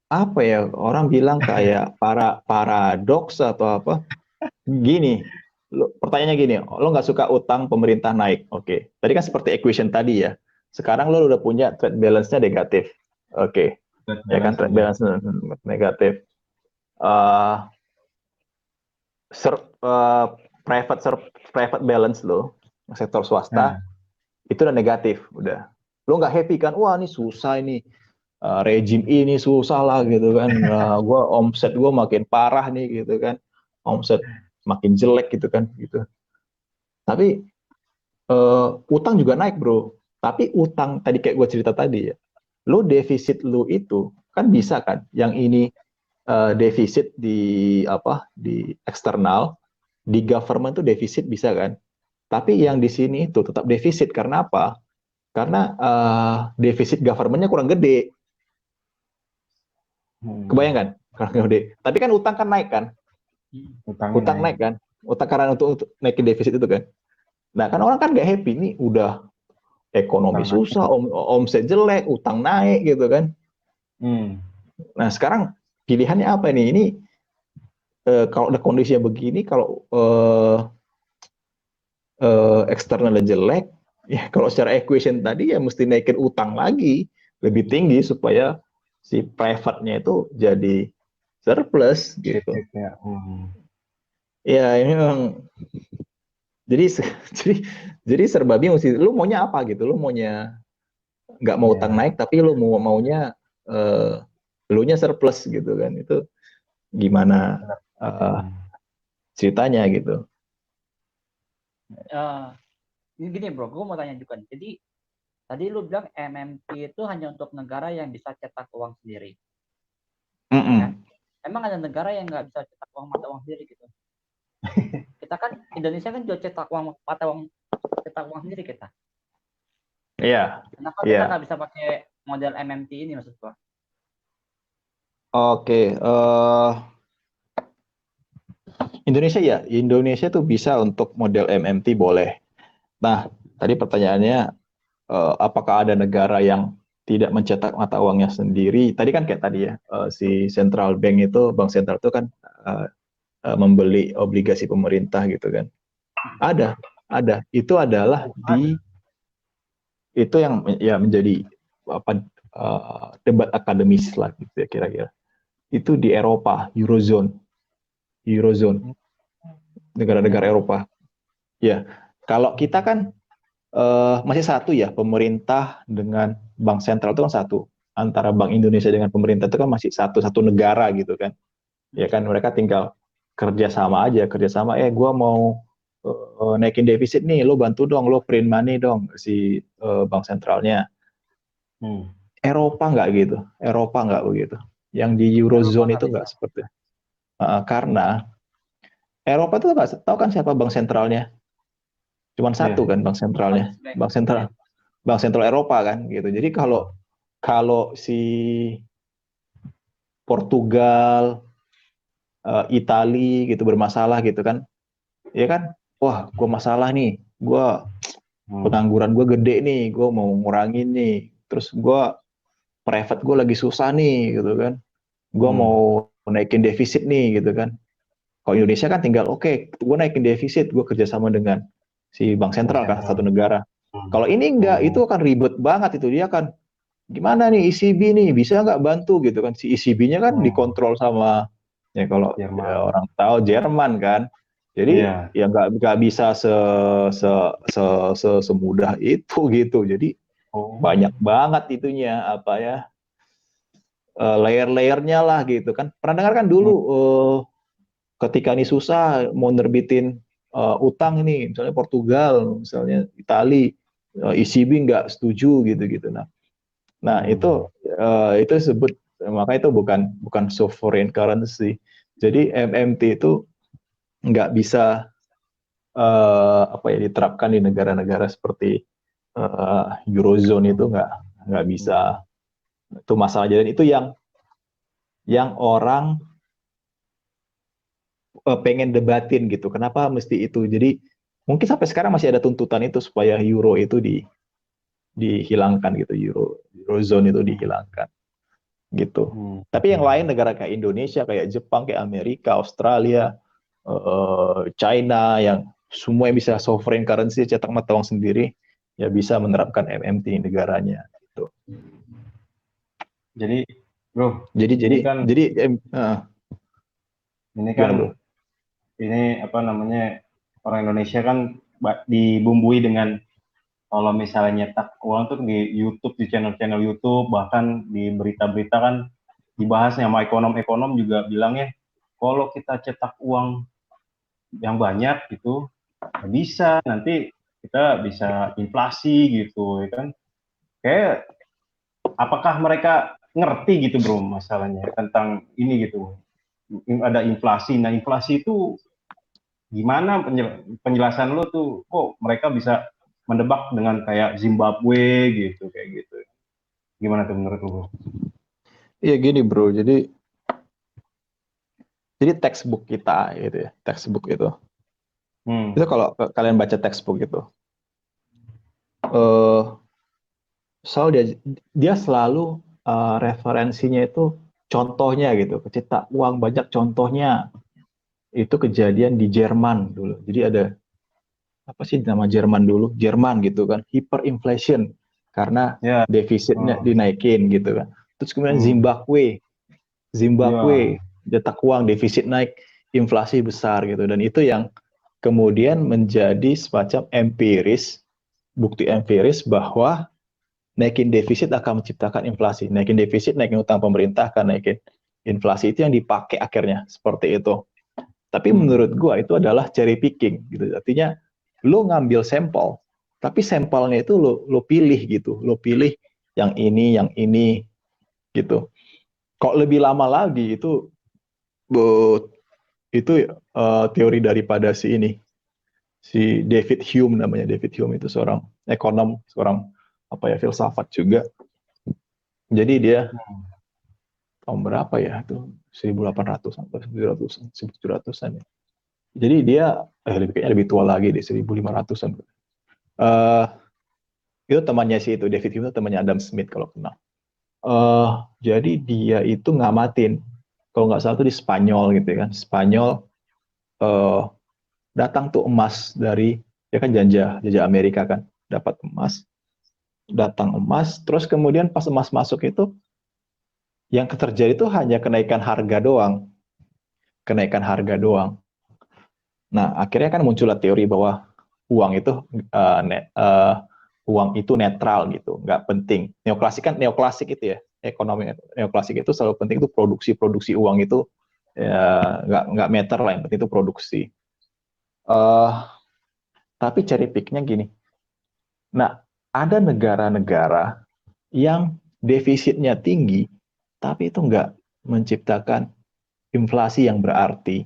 apa ya, orang bilang kayak paradoks atau apa. Gini, pertanyaannya gini, lo nggak suka utang pemerintah naik, oke. Tadi kan seperti equation tadi ya. Sekarang lo udah punya trade balance-nya negatif, oke. Ya kan, trade balance negatif. Uh, private balance lo, sektor swasta, itu udah negatif, udah. Lo nggak happy kan? Wah, ini susah ini. Rejim ini susah lah gitu kan. Gua omset gue makin parah nih gitu kan. Omset makin jelek gitu kan gitu. Tapi utang juga naik, bro. Tapi utang tadi kayak gue cerita tadi ya, lo defisit lo itu kan bisa kan, yang ini defisit di apa, di eksternal, di government tuh defisit bisa kan. Tapi yang di sini itu tetap defisit karena apa? Karena defisit governmentnya kurang gede. Kebayangkan? Kurang gede. Tapi kan utang kan naik kan? Utang naik kan? Utang karena untuk naikin defisit itu kan. Nah kan orang kan nggak happy nih, udah ekonomi susah, omset jelek, utang naik gitu kan. Nah sekarang pilihannya apa nih? Ini kalau ada kondisinya begini, kalau eksternalnya jelek, ya kalau secara equation tadi ya mesti naikin utang lagi lebih tinggi supaya si private-nya itu jadi surplus gitu. Ya ini memang jadi jadi serba bingung sih. Lu maunya apa gitu? Lu maunya nggak mau utang naik, tapi lu maunya lu nya surplus gitu kan? Itu gimana ceritanya gitu? Ini gini bro, gue mau tanya juga. Jadi tadi lu bilang MMT itu hanya untuk negara yang bisa cetak uang sendiri. Ya? Emang ada negara yang nggak bisa cetak uang mata uang sendiri gitu? Kita kan Indonesia kan juga cetak uang mata uang, cetak uang sendiri kita. Iya. Kenapa kita nggak bisa pakai model MMT ini maksud gua? Oke, Indonesia tuh bisa untuk model MMT boleh. Nah, tadi pertanyaannya apakah ada negara yang tidak mencetak mata uangnya sendiri? Tadi kan kayak tadi ya, si central bank itu, bank sentral itu kan membeli obligasi pemerintah gitu kan. Ada. Itu adalah itu yang ya menjadi apa debat akademis lah gitu ya kira-kira. Itu di Eropa, Eurozone, negara-negara Eropa. Ya, kalau kita kan masih satu ya, pemerintah dengan bank sentral itu kan satu. Antara Bank Indonesia dengan pemerintah itu kan masih satu negara gitu kan. Ya kan, mereka tinggal kerjasama aja, gue mau naikin defisit nih, lo bantu dong, lo print money dong si bank sentralnya. Eropa nggak gitu, Eropa nggak begitu. Yang di Eurozone itu nggak seperti karena Eropa tuh nggak tahu kan siapa bank sentralnya? Cuman satu Iya. kan bank sentralnya, Bundesbank. bank sentral Eropa kan gitu. Jadi kalau kalau si Portugal, Itali gitu bermasalah gitu kan, ya kan, wah gue masalah nih, gue Hmm. pengangguran gue gede nih, gue mau ngurangin nih, terus gue private gue lagi susah nih gitu kan, gue Hmm. mau naikin defisit nih gitu kan. Kalau Indonesia kan tinggal oke, gue naikin defisit, gue kerjasama dengan si bank Bank sentral kan sentral. satu negara. Hmm. Kalau ini enggak, Hmm. itu akan ribet banget itu, dia kan gimana nih ECB nih bisa nggak bantu gitu kan, si ECB-nya kan Hmm. dikontrol sama ya kalau ya Jerman. orang tahu Jerman kan, jadi Iya. ya nggak bisa se, se, semudah itu gitu, jadi Oh. banyak banget itunya apa ya, layer-layernya lah gitu kan. Pernah dengar kan dulu Hmm. ketika ini susah mau nerbitin utang ini, misalnya Portugal, misalnya Itali, ECB nggak setuju gitu-gitu. Nah Hmm. itu sebut, maka itu bukan bukan sovereign currency. Jadi MMT itu nggak bisa apa ya diterapkan di negara-negara seperti Eurozone, itu nggak Hmm. bisa, itu masalah. Dan itu yang orang pengen debatin gitu. Kenapa mesti itu? Jadi mungkin sampai sekarang masih ada tuntutan itu supaya euro itu dihilangkan gitu, eurozone itu Hmm. dihilangkan gitu. Hmm. Tapi yang lain negara kayak Indonesia, kayak Jepang, kayak Amerika, Australia, China, yang semua yang bisa sovereign currency cetak mata uang sendiri, ya bisa menerapkan MMT negaranya. Gitu. Jadi, bro, Jadi ini jadi kan jadi ini kan gimana bro? ini apa namanya, orang Indonesia kan dibumbui dengan kalau misalnya nyetak uang tuh di YouTube, di channel-channel YouTube, bahkan di berita-berita kan dibahasnya sama ekonom-ekonom juga bilangnya kalau kita cetak uang yang banyak gitu bisa nanti kita bisa inflasi gitu ya kan. Kayak apakah mereka ngerti gitu bro masalahnya tentang ini gitu. Ada inflasi. Nah, inflasi itu gimana penjelasan lo tuh kok mereka bisa mendebak dengan kayak Zimbabwe gitu kayak gitu. Gimana tuh menurut lo? Iya gini bro, jadi textbook kita gitu ya, textbook itu Hmm. kalau kalian baca textbook itu, eh selalu dia selalu referensinya itu contohnya gitu, cetak uang banyak contohnya itu kejadian di Jerman dulu. Jadi ada apa sih nama Jerman dulu? Jerman gitu kan, hyperinflation karena Ya. defisitnya Hmm. dinaikin gitu kan. Terus kemudian Hmm. Zimbabwe Ya. cetak uang defisit naik, inflasi besar gitu, dan itu yang kemudian menjadi semacam empiris, bukti empiris bahwa naikin defisit akan menciptakan inflasi. Naikin defisit, naikin utang pemerintah akan naikin inflasi. Itu yang dipakai akhirnya seperti itu. Tapi Hmm. menurut gua itu adalah cherry picking gitu. Artinya lo ngambil sampel, tapi sampelnya itu lo pilih gitu. Lo pilih yang ini gitu. Kok lebih lama lagi itu teori daripada si ini, si David Hume namanya. David Hume itu seorang ekonom, seorang apa ya, filsafat juga. Jadi dia tahun berapa ya itu, 1800 atau 1700-an, 1700-an ya. Jadi dia kayaknya lebih tua lagi di 1500-an. Eh itu temannya sih, itu David Hume itu temannya Adam Smith kalau kenal. Eh jadi dia itu ngamatin, kalau nggak salah itu di Spanyol gitu kan. Spanyol eh datang tuh emas dari, ya kan jajah Amerika kan, dapat emas, datang emas, terus kemudian pas emas masuk itu yang terjadi itu hanya kenaikan harga doang, kenaikan harga doang. Nah, akhirnya kan muncullah teori bahwa uang itu uh, net, uh, uang itu netral gitu, nggak penting. Neoklasik itu ya, ekonomi neoklasik itu selalu penting itu produksi uang itu ya, nggak meter lah, yang penting itu produksi. Uh, tapi cherry picknya gini. Nah, ada negara-negara yang defisitnya tinggi, tapi itu nggak menciptakan inflasi yang berarti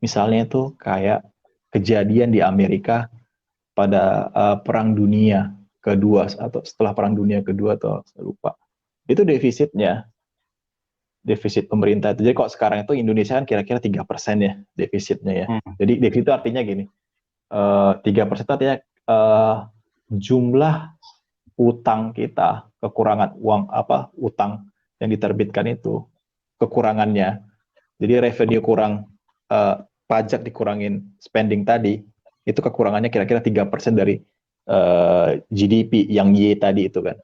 Misalnya tuh kayak kejadian di Amerika pada Perang Dunia Kedua atau setelah Perang Dunia Kedua atau saya lupa. Itu defisit pemerintah itu. Jadi kok sekarang itu Indonesia kan kira-kira 3% ya defisitnya ya. Jadi defisit itu artinya gini, 3% artinya jumlah utang kita, kekurangan uang utang yang diterbitkan itu kekurangannya. Jadi revenue kurang, pajak dikurangin spending tadi, itu kekurangannya kira-kira 3% dari GDP yang Y tadi itu kan.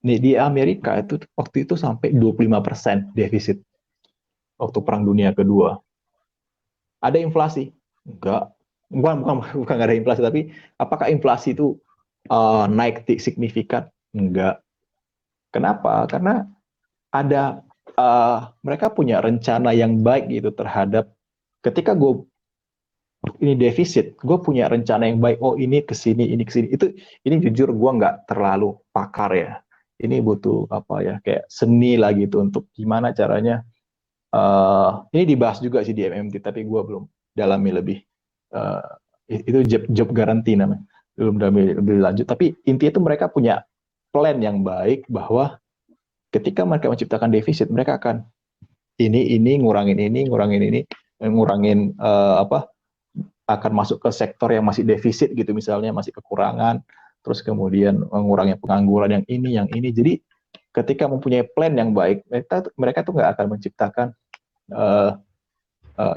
Nih, di Amerika itu waktu itu sampai 25% defisit waktu Perang Dunia Kedua. Ada inflasi? Enggak. Bukan nggak ada inflasi, tapi apakah inflasi itu naik signifikan? Enggak. Kenapa? Karena ada mereka punya rencana yang baik gitu terhadap ketika ini defisit, gue punya rencana yang baik. Oh ini kesini, ini kesini. Ini jujur gue nggak terlalu pakar ya. Ini butuh kayak seni lah gitu untuk gimana caranya. Ini dibahas juga sih di MMT, tapi gue belum dalami lebih. Itu job garanti namanya. Belum dalami lebih lanjut. Tapi intinya itu mereka punya plan yang baik bahwa ketika mereka menciptakan defisit, mereka akan ngurangin ini, ngurangin akan masuk ke sektor yang masih defisit gitu, misalnya masih kekurangan, terus kemudian mengurangi pengangguran yang ini. Jadi ketika mempunyai plan yang baik, mereka tuh nggak akan menciptakan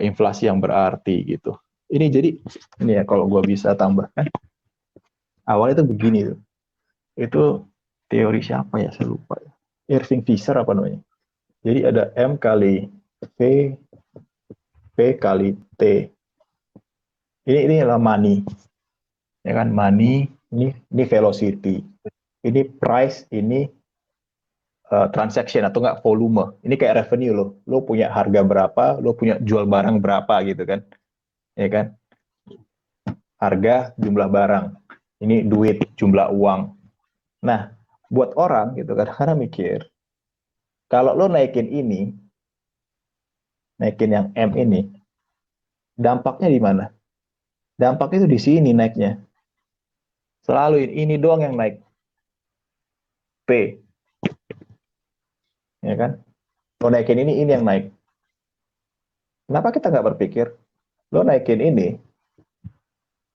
inflasi yang berarti gitu. Ini ya kalau gue bisa tambahkan, awalnya itu begini tuh. Itu teori siapa ya, saya lupa ya. Irving Fisher apa namanya. Jadi ada M kali V, P kali T. Ini adalah money, ya kan, money, ini velocity, ini price, ini transaction atau enggak volume. Ini kayak revenue lo punya harga berapa, lo punya jual barang berapa gitu kan, ya kan, harga jumlah barang, ini duit jumlah uang. Nah buat orang gitu kan, karena mikir kalau lo naikin yang M ini, dampaknya di mana? Dampaknya itu di sini naiknya. Selalu ini doang yang naik. P. Ya kan? Lo naikin ini yang naik. Kenapa kita nggak berpikir, lo naikin ini,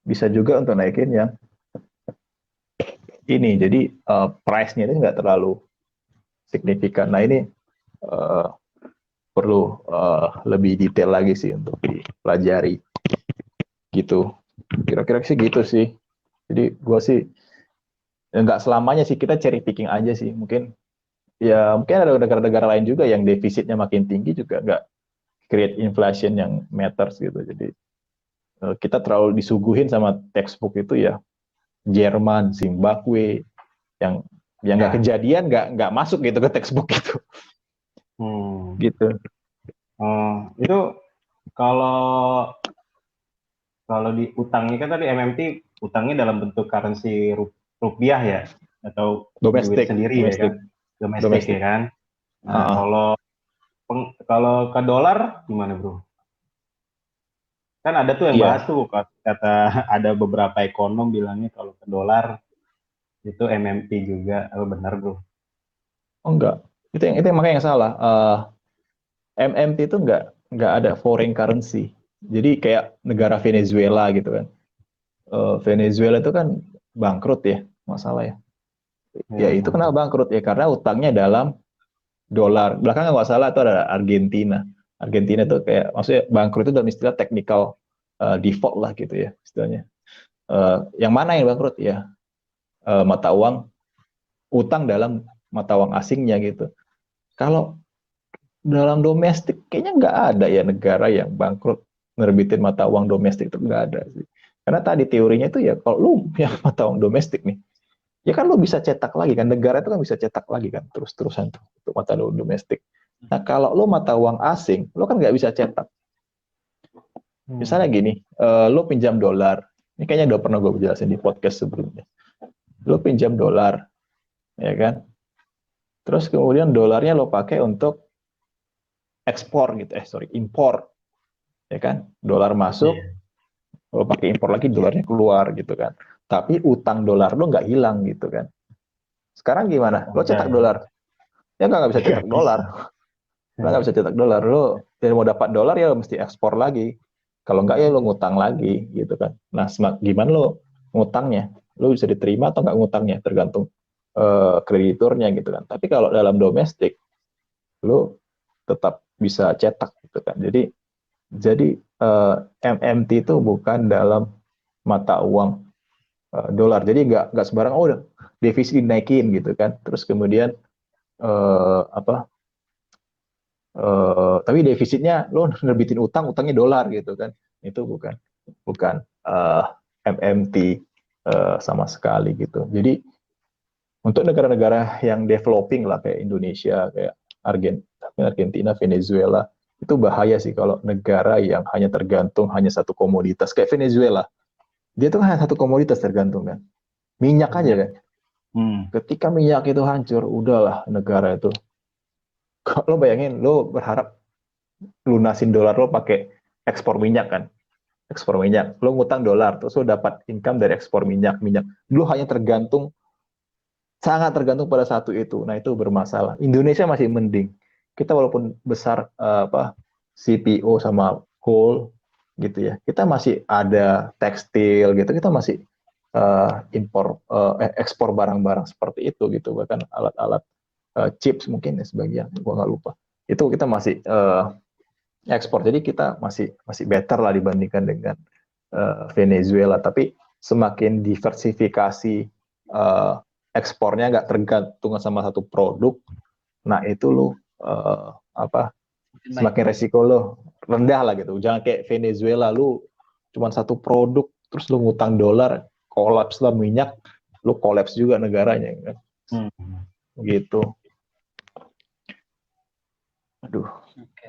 bisa juga untuk naikin yang ini. Jadi price-nya itu nggak terlalu signifikan. Nah ini perlu lebih detail lagi sih untuk dipelajari. Gitu. Kira-kira sih gitu sih. Jadi gue sih nggak selamanya sih, kita cherry picking aja sih. Mungkin ada negara-negara lain juga yang defisitnya makin tinggi juga nggak create inflation yang matters gitu. Jadi kita terlalu disuguhin sama textbook itu ya, Jerman, Zimbabwe, yang nggak kejadian, nggak masuk gitu ke textbook itu. Gitu. Itu kalau di utangnya kan tadi MMT utangnya dalam bentuk currency rupiah ya, atau domestik, duit sendiri ya kan, domestik ya kan. Nah, kalau ke dolar gimana bro? Kan ada tuh yang bahas tuh, kata ada beberapa ekonom bilangnya kalau ke dolar itu MMT juga. Benar bro? Oh enggak, itu yang makanya yang salah. MMT itu nggak ada foreign currency. Jadi kayak negara Venezuela gitu kan. Venezuela itu kan bangkrut ya, masalah ya. Ya itu kenapa bangkrut ya, karena utangnya dalam dolar. Belakangan nggak salah itu ada Argentina. Argentina itu kayak maksudnya bangkrut itu dalam istilah technical default lah gitu ya istilahnya. Yang mana yang bangkrut ya? Mata uang, utang dalam mata uang asingnya gitu. Kalau dalam domestik kayaknya nggak ada ya negara yang bangkrut nerbitin mata uang domestik, itu nggak ada sih. Karena tadi teorinya itu ya kalau lu punya mata uang domestik nih, ya kan lu bisa cetak lagi kan, negara itu kan bisa cetak lagi kan terus-terusan tuh untuk mata uang domestik. Nah kalau lu mata uang asing, lu kan nggak bisa cetak. Misalnya gini, lu pinjam dolar, ini kayaknya udah pernah gue jelasin di podcast sebelumnya. Lu pinjam dolar, ya kan? Terus kemudian dolarnya lo pakai untuk ekspor gitu, impor. ya kan? Dolar masuk, Iya. lo pakai impor lagi, dolarnya keluar gitu kan. Tapi utang dolar lo nggak hilang gitu kan. Sekarang gimana? Oh, Lo ya, cetak ya. dolar, ya nggak bisa Nggak cetak bisa. dolar. Lo nggak bisa cetak dolar. Lo jadi mau dapat dolar ya lo mesti ekspor lagi. Kalau nggak ya lo ngutang lagi gitu kan. Nah, gimana lo ngutangnya? Lo bisa diterima atau nggak ngutangnya? Tergantung krediturnya gitu kan. Tapi kalau dalam domestik, lo tetap bisa cetak gitu kan. Jadi MMT itu bukan dalam mata uang dolar. Jadi nggak sembarang oh udah defisit dinaikin gitu kan. Terus kemudian apa tapi defisitnya lo nerbitin utang, utangnya dolar gitu kan. Itu bukan MMT sama sekali gitu. Jadi untuk negara-negara yang developing lah kayak Indonesia, kayak Argentina, Venezuela, itu bahaya sih kalau negara yang hanya tergantung hanya satu komoditas kayak Venezuela. Dia tuh hanya satu komoditas tergantung kan. Minyak aja Minyak. kan. Hmm. Ketika minyak itu hancur, udahlah negara itu. Lo bayangin, lo berharap lunasin dolar lo pakai ekspor minyak kan. Ekspor minyak. Lo ngutang dolar, terus lo dapat income dari ekspor minyak. Lo hanya sangat tergantung pada satu itu. Nah, itu bermasalah. Indonesia masih mending. Kita walaupun besar CPO sama coal gitu ya. Kita masih ada tekstil gitu. Kita masih ekspor barang-barang seperti itu gitu. Bahkan alat-alat chips mungkin ya sebagian, gua nggak lupa. Itu kita masih ekspor. Jadi kita masih masih better lah dibandingkan dengan Venezuela. Tapi semakin diversifikasi uh, ekspornya nggak tergantung sama satu produk, nah itu lo apa Mungkin baik. semakin resiko lo rendah lah gitu. Jangan kayak Venezuela lu cuma satu produk terus lu ngutang dolar, kolaps lah minyak, lu kolaps juga negaranya kan. Hmm. Gitu. Aduh. Oke.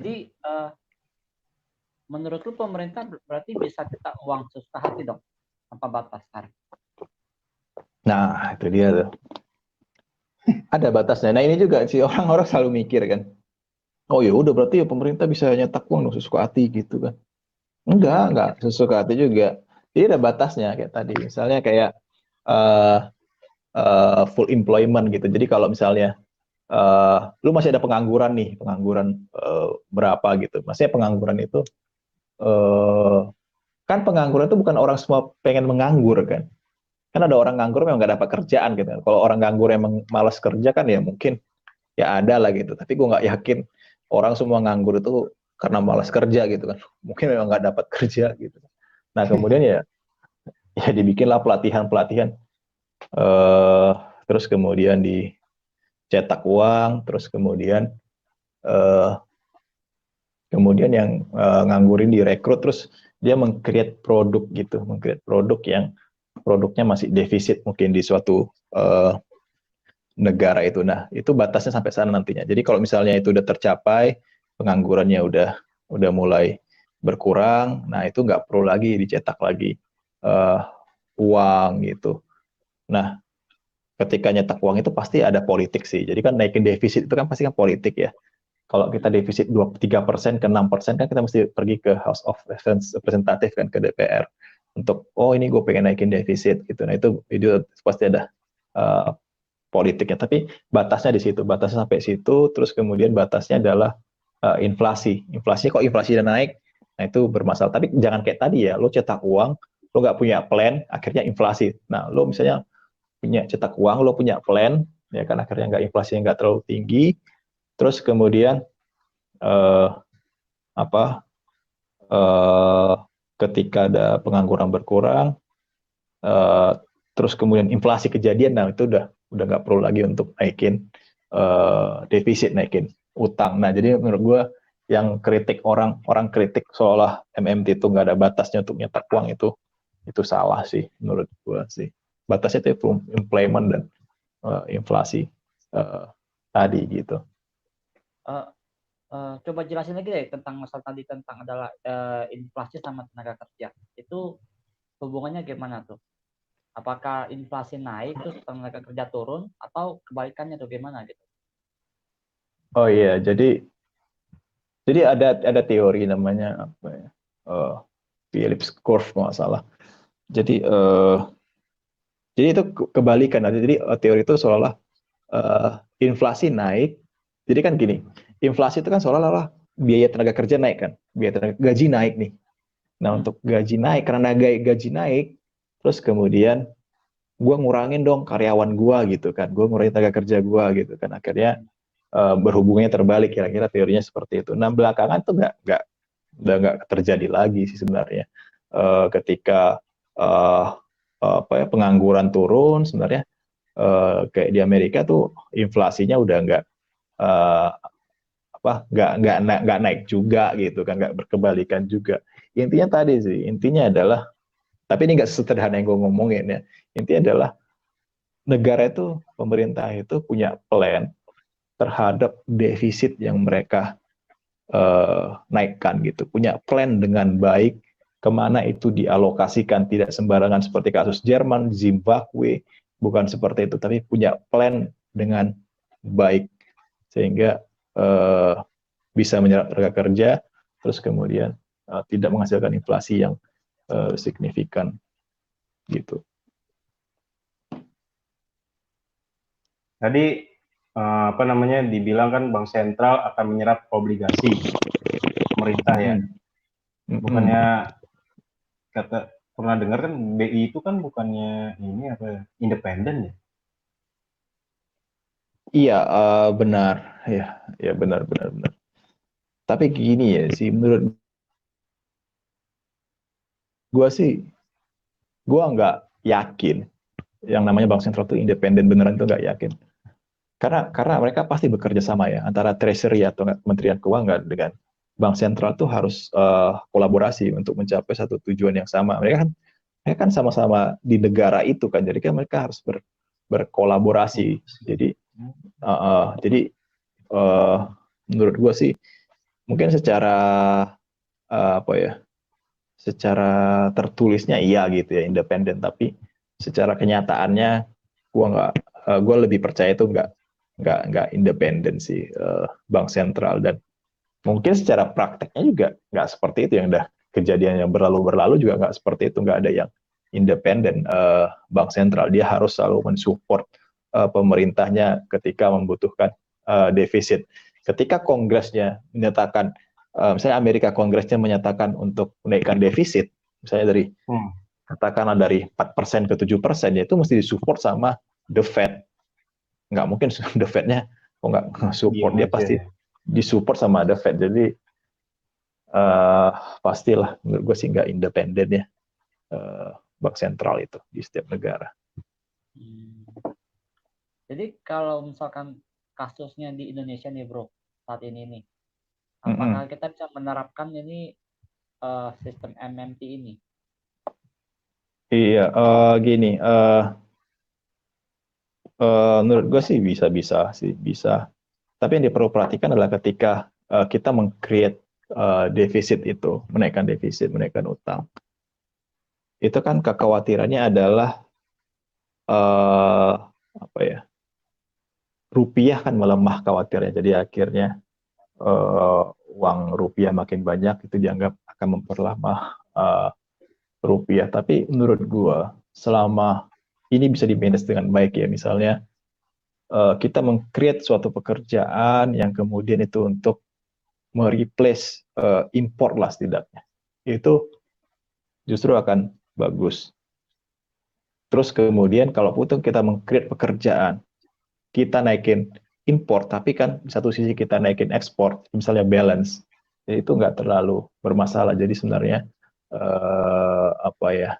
Jadi menurut lu pemerintah berarti bisa cetak uang sesuka hati dong, tanpa batas kan? Nah, itu dia tuh. Ada batasnya. Nah, ini juga sih orang-orang selalu mikir kan. Oh ya udah berarti ya pemerintah bisa nyetak uang dong sesuka hati gitu kan. Enggak sesuka hati juga. Jadi ada batasnya kayak tadi. Misalnya kayak uh, full employment gitu. Jadi kalau misalnya lu masih ada pengangguran nih, pengangguran berapa gitu. Maksudnya pengangguran itu uh, kan pengangguran itu bukan orang semua pengen menganggur kan. Kan ada orang nganggur memang nggak dapat kerjaan gitu. Kalau orang nganggur emang malas kerja kan ya mungkin ya ada lah gitu. Tapi gue nggak yakin orang semua nganggur itu karena malas kerja gitu kan. Mungkin memang nggak dapat kerja gitu. Nah kemudian ya dibikinlah pelatihan-pelatihan. Eh, terus kemudian dicetak uang, terus eh, kemudian yang nganggurin direkrut, terus dia meng-create produk gitu, meng-create produk yang produknya masih defisit mungkin di suatu negara itu. Nah, itu batasnya sampai sana nantinya. Jadi kalau misalnya itu udah tercapai, penganggurannya udah mulai berkurang, nah itu nggak perlu lagi dicetak lagi uh, uang gitu. Nah, ketika nyetak uang itu pasti ada politik sih. Jadi kan naikin defisit itu kan pasti kan politik ya. Kalau kita defisit 2-3% ke 6% kan kita mesti pergi ke House of Representative kan ke DPR untuk oh ini gue pengen naikin defisit gitu. Nah itu pasti ada uh, politiknya. Tapi batasnya di situ, batasnya sampai situ. Terus kemudian batasnya adalah inflasi. Inflasinya kok inflasi dan naik, nah itu bermasalah. Tapi jangan kayak tadi ya, lo cetak uang, lo nggak punya plan, akhirnya inflasi. Nah lo misalnya punya cetak uang, lo punya plan, ya kan akhirnya nggak inflasinya nggak terlalu tinggi. Terus kemudian eh, apa eh, ketika ada pengangguran berkurang, eh, terus kemudian inflasi kejadian, nah itu udah nggak perlu lagi untuk naikin defisit, naikin utang. Nah jadi menurut gue yang kritik orang kritik seolah MMT itu nggak ada batasnya untuk nyetak uang itu salah sih menurut gue sih. Batasnya itu employment dan inflasi tadi gitu. Uh, Coba jelasin lagi deh tentang masalah tadi tentang adalah inflasi sama tenaga kerja. Itu hubungannya gimana tuh? Apakah inflasi naik terus tenaga kerja turun atau kebalikannya tuh gimana gitu? Oh iya, jadi Jadi ada teori namanya apa ya? Phillips curve kalau nggak salah. Jadi jadi itu kebalikan. Jadi teori itu seolah-olah inflasi naik. Jadi kan gini, inflasi itu kan seolah-olah biaya tenaga kerja naik kan, gaji naik nih. Nah untuk gaji naik, karena gaji naik, terus kemudian gue ngurangin dong karyawan gue gitu kan, gue ngurangin tenaga kerja gue gitu kan, akhirnya berhubungannya terbalik, kira-kira teorinya seperti itu. Nah belakangan tuh udah nggak terjadi lagi sih sebenarnya. Ketika apa ya, pengangguran turun sebenarnya, kayak di Amerika tuh inflasinya udah uh, nggak naik juga gitu kan, nggak berkebalikan juga. Intinya tadi sih, intinya adalah, tapi ini nggak sesederhana yang gue ngomongin ya. Intinya adalah negara itu, pemerintah itu punya plan terhadap defisit yang mereka naikkan gitu, punya plan dengan baik kemana itu dialokasikan, tidak sembarangan seperti kasus Jerman, Zimbabwe, bukan seperti itu, tapi punya plan dengan baik sehingga bisa menyerap tenaga kerja, terus kemudian tidak menghasilkan inflasi yang signifikan gitu. Tadi apa namanya dibilang kan bank sentral akan menyerap obligasi pemerintah ya. Bukannya kata pernah dengar kan BI itu kan bukannya ini apa ya, independen ya? Iya, benar. Ya benar. Tapi gini ya sih, menurut gue sih, gue nggak yakin yang namanya bank sentral itu independen beneran, itu nggak yakin. Karena mereka pasti bekerja sama ya, antara treasury atau Kementerian Keuangan dengan bank sentral tuh harus kolaborasi untuk mencapai satu tujuan yang sama. Mereka kan sama-sama di negara itu kan, jadi kan mereka harus berkolaborasi. Jadi menurut gue sih mungkin secara apa ya, secara tertulisnya iya gitu ya independen, tapi secara kenyataannya gue lebih percaya itu nggak independen sih, bank sentral. Dan mungkin secara prakteknya juga nggak seperti itu, yang udah kejadian yang berlalu juga nggak seperti itu, nggak ada yang independen. Bank sentral dia harus selalu mensupport pemerintahnya ketika membutuhkan defisit. Ketika kongresnya menyatakan, misalnya Amerika kongresnya menyatakan untuk menaikkan defisit, misalnya katakanlah dari 4% ke 7%, ya itu mesti disupport sama the Fed. Nggak mungkin the Fed-nya kok nggak support, dia pasti disupport sama the Fed. Jadi pastilah menurut gue sih nggak independen ya, bank sentral itu di setiap negara. Jadi kalau misalkan kasusnya di Indonesia nih bro, saat ini nih, apakah kita bisa menerapkan ini sistem MMT ini? Iya, gini, menurut gue sih bisa sih, bisa. Tapi yang perlu perhatikan adalah ketika kita meng-create defisit itu, menaikkan defisit, menaikkan utang, itu kan kekhawatirannya adalah apa ya, rupiah kan melemah khawatirnya, jadi akhirnya uang rupiah makin banyak, itu dianggap akan memperlamah rupiah. Tapi menurut gue, selama ini bisa di-manage dengan baik ya, misalnya kita meng-create suatu pekerjaan yang kemudian itu untuk mereplace import lah setidaknya, itu justru akan bagus. Terus kemudian kalau kita meng-create pekerjaan, kita naikin import, tapi kan di satu sisi kita naikin ekspor, misalnya balance, itu nggak terlalu bermasalah. Jadi sebenarnya apa ya,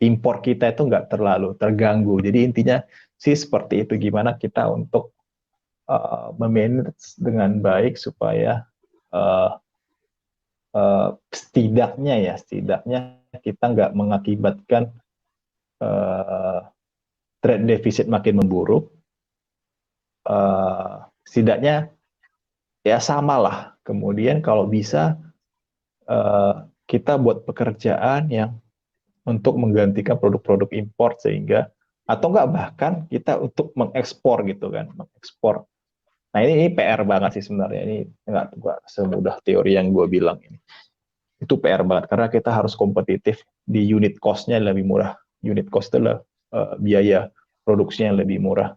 impor kita itu nggak terlalu terganggu. Jadi intinya sih seperti itu, gimana kita untuk memanage dengan baik supaya setidaknya kita nggak mengakibatkan trade defisit makin memburuk. Setidaknya ya samalah. Kemudian kalau bisa kita buat pekerjaan yang untuk menggantikan produk-produk impor, sehingga atau enggak bahkan kita untuk mengekspor gitu kan, mengekspor Nah ini PR banget sih sebenarnya, ini nggak semudah teori yang gue bilang ini. Itu PR banget karena kita harus kompetitif di unit cost-nya lebih murah. Unit cost itu adalah biaya produksinya yang lebih murah.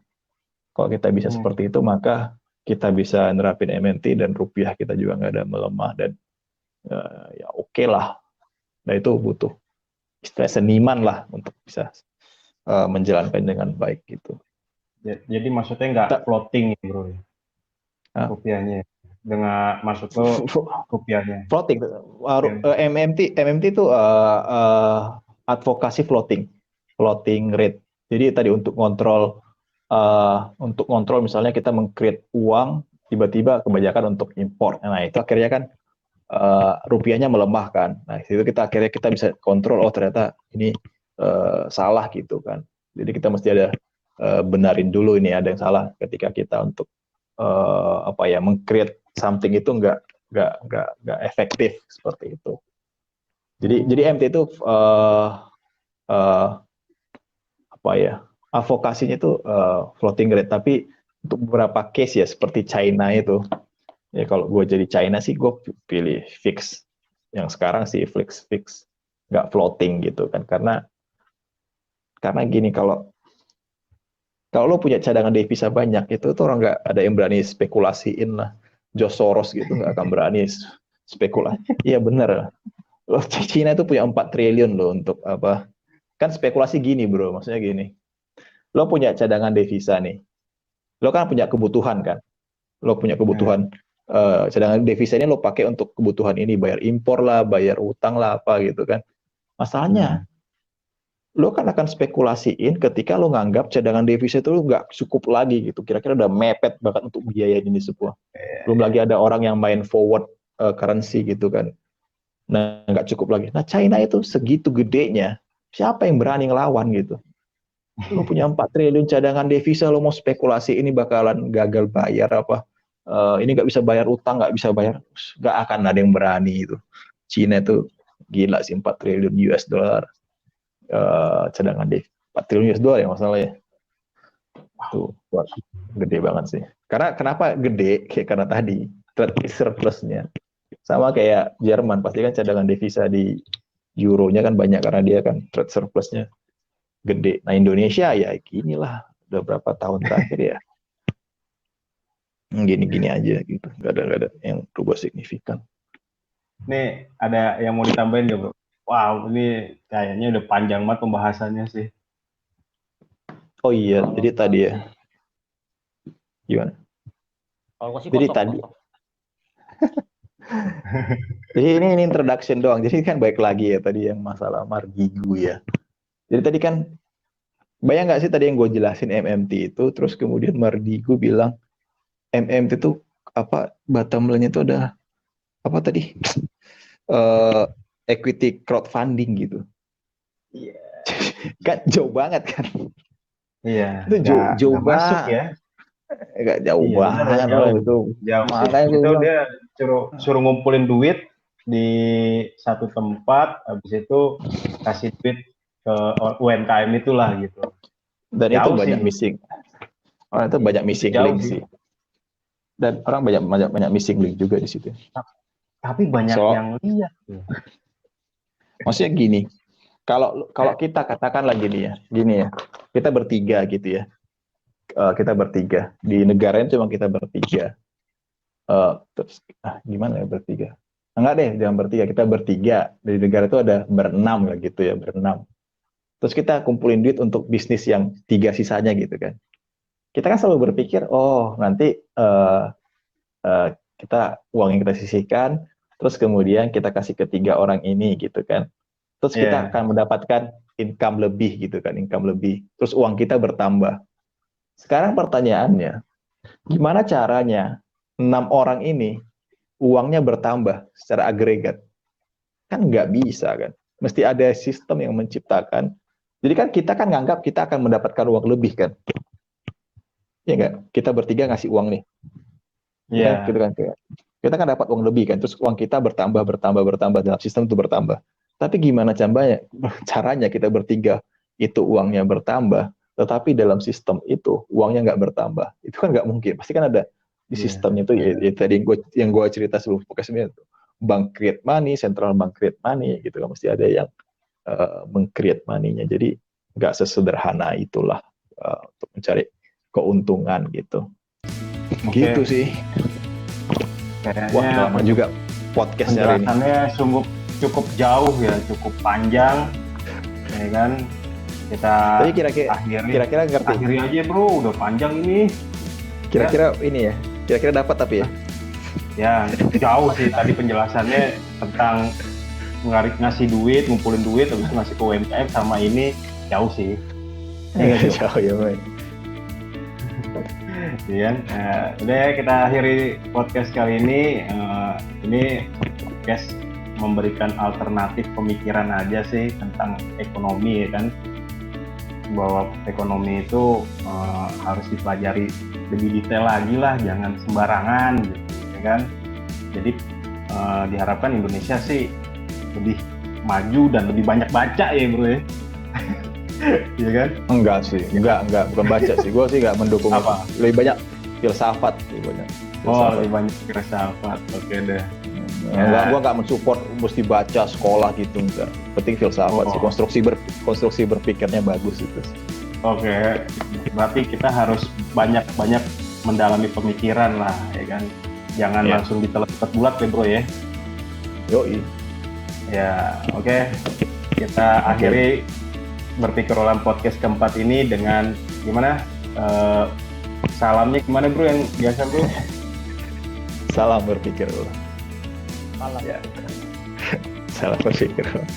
Kalau kita bisa seperti itu, maka kita bisa nerapin MNT dan rupiah kita juga nggak ada melemah dan ya oke lah. Nah itu butuh istilah seniman lah untuk bisa menjalankan dengan baik gitu. Jadi maksudnya nggak floating ya bro, rupiahnya. Dengan maksud lo rupiahnya. Floating. MMT itu advokasi floating rate. Jadi tadi untuk kontrol misalnya kita meng-create uang tiba-tiba kebanyakan untuk impor. Nah itu akhirnya kan rupiahnya melemah kan. Nah itu akhirnya kita bisa kontrol, oh ternyata ini salah gitu kan. Jadi kita mesti ada benarin dulu ini ada yang salah ketika kita untuk meng-create something itu nggak efektif seperti itu. Jadi MT itu advokasinya itu floating rate, tapi untuk beberapa case ya seperti China itu. Ya kalau gue jadi China sih gue pilih fix. Yang sekarang sih fix nggak floating gitu kan, karena gini, kalau lo punya cadangan devisa banyak itu tuh orang nggak ada yang berani spekulasiin lah. George Soros gitu nggak akan berani spekulasi. Iya bener. Lo China itu punya 4 triliun loh untuk apa? Kan spekulasi gini bro, maksudnya gini. Lo punya cadangan devisa nih. Lo kan punya kebutuhan kan. Lo punya kebutuhan. Cadangan devisa ini lo pakai untuk kebutuhan ini, bayar impor lah, bayar utang lah apa gitu kan. Masalahnya lo kan akan spekulasiin ketika lo nganggap cadangan devisa itu nggak cukup lagi gitu, kira-kira udah mepet banget untuk biaya ini semua. Belum lagi ada orang yang main forward currency gitu kan, nah nggak cukup lagi. Nah China itu segitu gedenya, siapa yang berani ngelawan gitu? Lo punya 4 triliun cadangan devisa, lo mau spekulasi ini bakalan gagal bayar apa? Ini nggak bisa bayar utang, nggak bisa bayar, nggak akan ada yang berani itu. Cina itu gila sih, 4 triliun US dollar cadangan 4 triliun US dollar ya masalahnya. Tuh gede banget sih. Karena kenapa gede? Karena tadi trade surplusnya sama kayak Jerman, pasti kan cadangan devisa di euronya kan banyak karena dia kan trade surplusnya gede. Nah Indonesia ya ginilah, udah berapa tahun terakhir ya gini-gini aja gitu, nggak ada yang berubah signifikan. Nih ada yang mau ditambahin nggak bro? Wow, ini kayaknya udah panjang banget pembahasannya sih. Oh iya, jadi tadi ya gimana? Jadi tadi jadi ini introduction doang. Jadi kan baik lagi ya tadi yang masalah margigu ya. Jadi tadi kan bayang nggak sih tadi yang gue jelasin MMT itu, terus kemudian Mardigu bilang MMT itu apa, bottom line itu ada apa tadi? Equity crowdfunding gitu. Iya. Kan jauh banget kan? Iya. Itu jauh masuk ya. Gak jauh banget jauh. Makanya itu dia suruh ngumpulin duit di satu tempat, habis itu kasih duit ke UMKM itulah gitu. Dan jauh itu banyak missing. Orang itu banyak missing link sih. Dan orang banyak missing link juga di situ. Tapi banyak yang lihat. Maksudnya gini, kalau kita katakanlah gini ya, kita bertiga gitu ya. Kita bertiga di negara ini cuma kita bertiga. Terus gimana ya bertiga? Enggak deh, jangan bertiga, kita bertiga. Di negara itu ada berenam lah gitu ya, berenam. Terus kita kumpulin duit untuk bisnis yang 3 sisanya gitu kan. Kita kan selalu berpikir, oh nanti kita uang yang kita sisihkan, terus kemudian kita kasih ke 3 orang ini gitu kan. Terus kita akan mendapatkan income lebih gitu kan, income lebih. Terus uang kita bertambah. Sekarang pertanyaannya, gimana caranya 6 orang ini uangnya bertambah secara agregat? Kan nggak bisa kan. Mesti ada sistem yang menciptakan. Jadi kan kita kan nganggap kita akan mendapatkan uang lebih kan. Ya nggak? Kita bertiga ngasih uang nih. Iya. Kita kan dapat uang lebih kan. Terus uang kita bertambah dalam sistem itu bertambah. Tapi gimana caranya kita bertiga itu uangnya bertambah, tetapi dalam sistem itu uangnya nggak bertambah? Itu kan nggak mungkin. Pasti kan ada di Iya. sistemnya tuh ya tadi yang gue cerita sebelum podcast ini tuh, bank create money, central bank create money gitu kan, mesti ada yang meng-create money-nya. Jadi nggak sesederhana itulah untuk mencari keuntungan gitu. Oke. Gitu sih. Kayaknya Wah, lama juga podcast hari ini. penjelasannya sungguh cukup jauh ya, cukup panjang, ya kan? Kita Tapi kira-kira ngerti. akhiri aja bro, udah panjang ini. Kira-kira ini ya. Kira-kira dapat tapi ya. Ya jauh sih tadi penjelasannya tentang ngasih duit, ngumpulin duit, habis itu ngasih ke UMKM sama ini jauh sih. Jauh ya, Boy. Iya, udah ya, kita akhiri podcast kali ini. Ini podcast memberikan alternatif pemikiran aja sih tentang ekonomi ya kan, bahwa ekonomi itu harus dipelajari lebih detail lagi lah, jangan sembarangan gitu ya kan. Jadi diharapkan Indonesia sih lebih maju dan lebih banyak baca ya bro ya. Iya kan? Enggak sih, enggak bukan baca sih. Gue sih enggak mendukung Apa? itu. Lebih banyak filsafat, lebih banyak. Oh, lebih banyak filsafat. Oke deh. Enggak, gue enggak mensupport mesti baca sekolah gitu, enggak. Penting filsafat sih, konstruksi berpikirnya bagus itu. Oke, berarti kita harus banyak mendalami pemikiran lah, ya kan? Jangan langsung ditelan bulat ya bro ya. Yoi. Ya, oke. Kita akhiri berpikir ulang podcast keempat ini dengan gimana? Salamnya gimana bro yang biasa bro? Salam berpikir ulang. Malam. Ya. Salam berpikir ulang.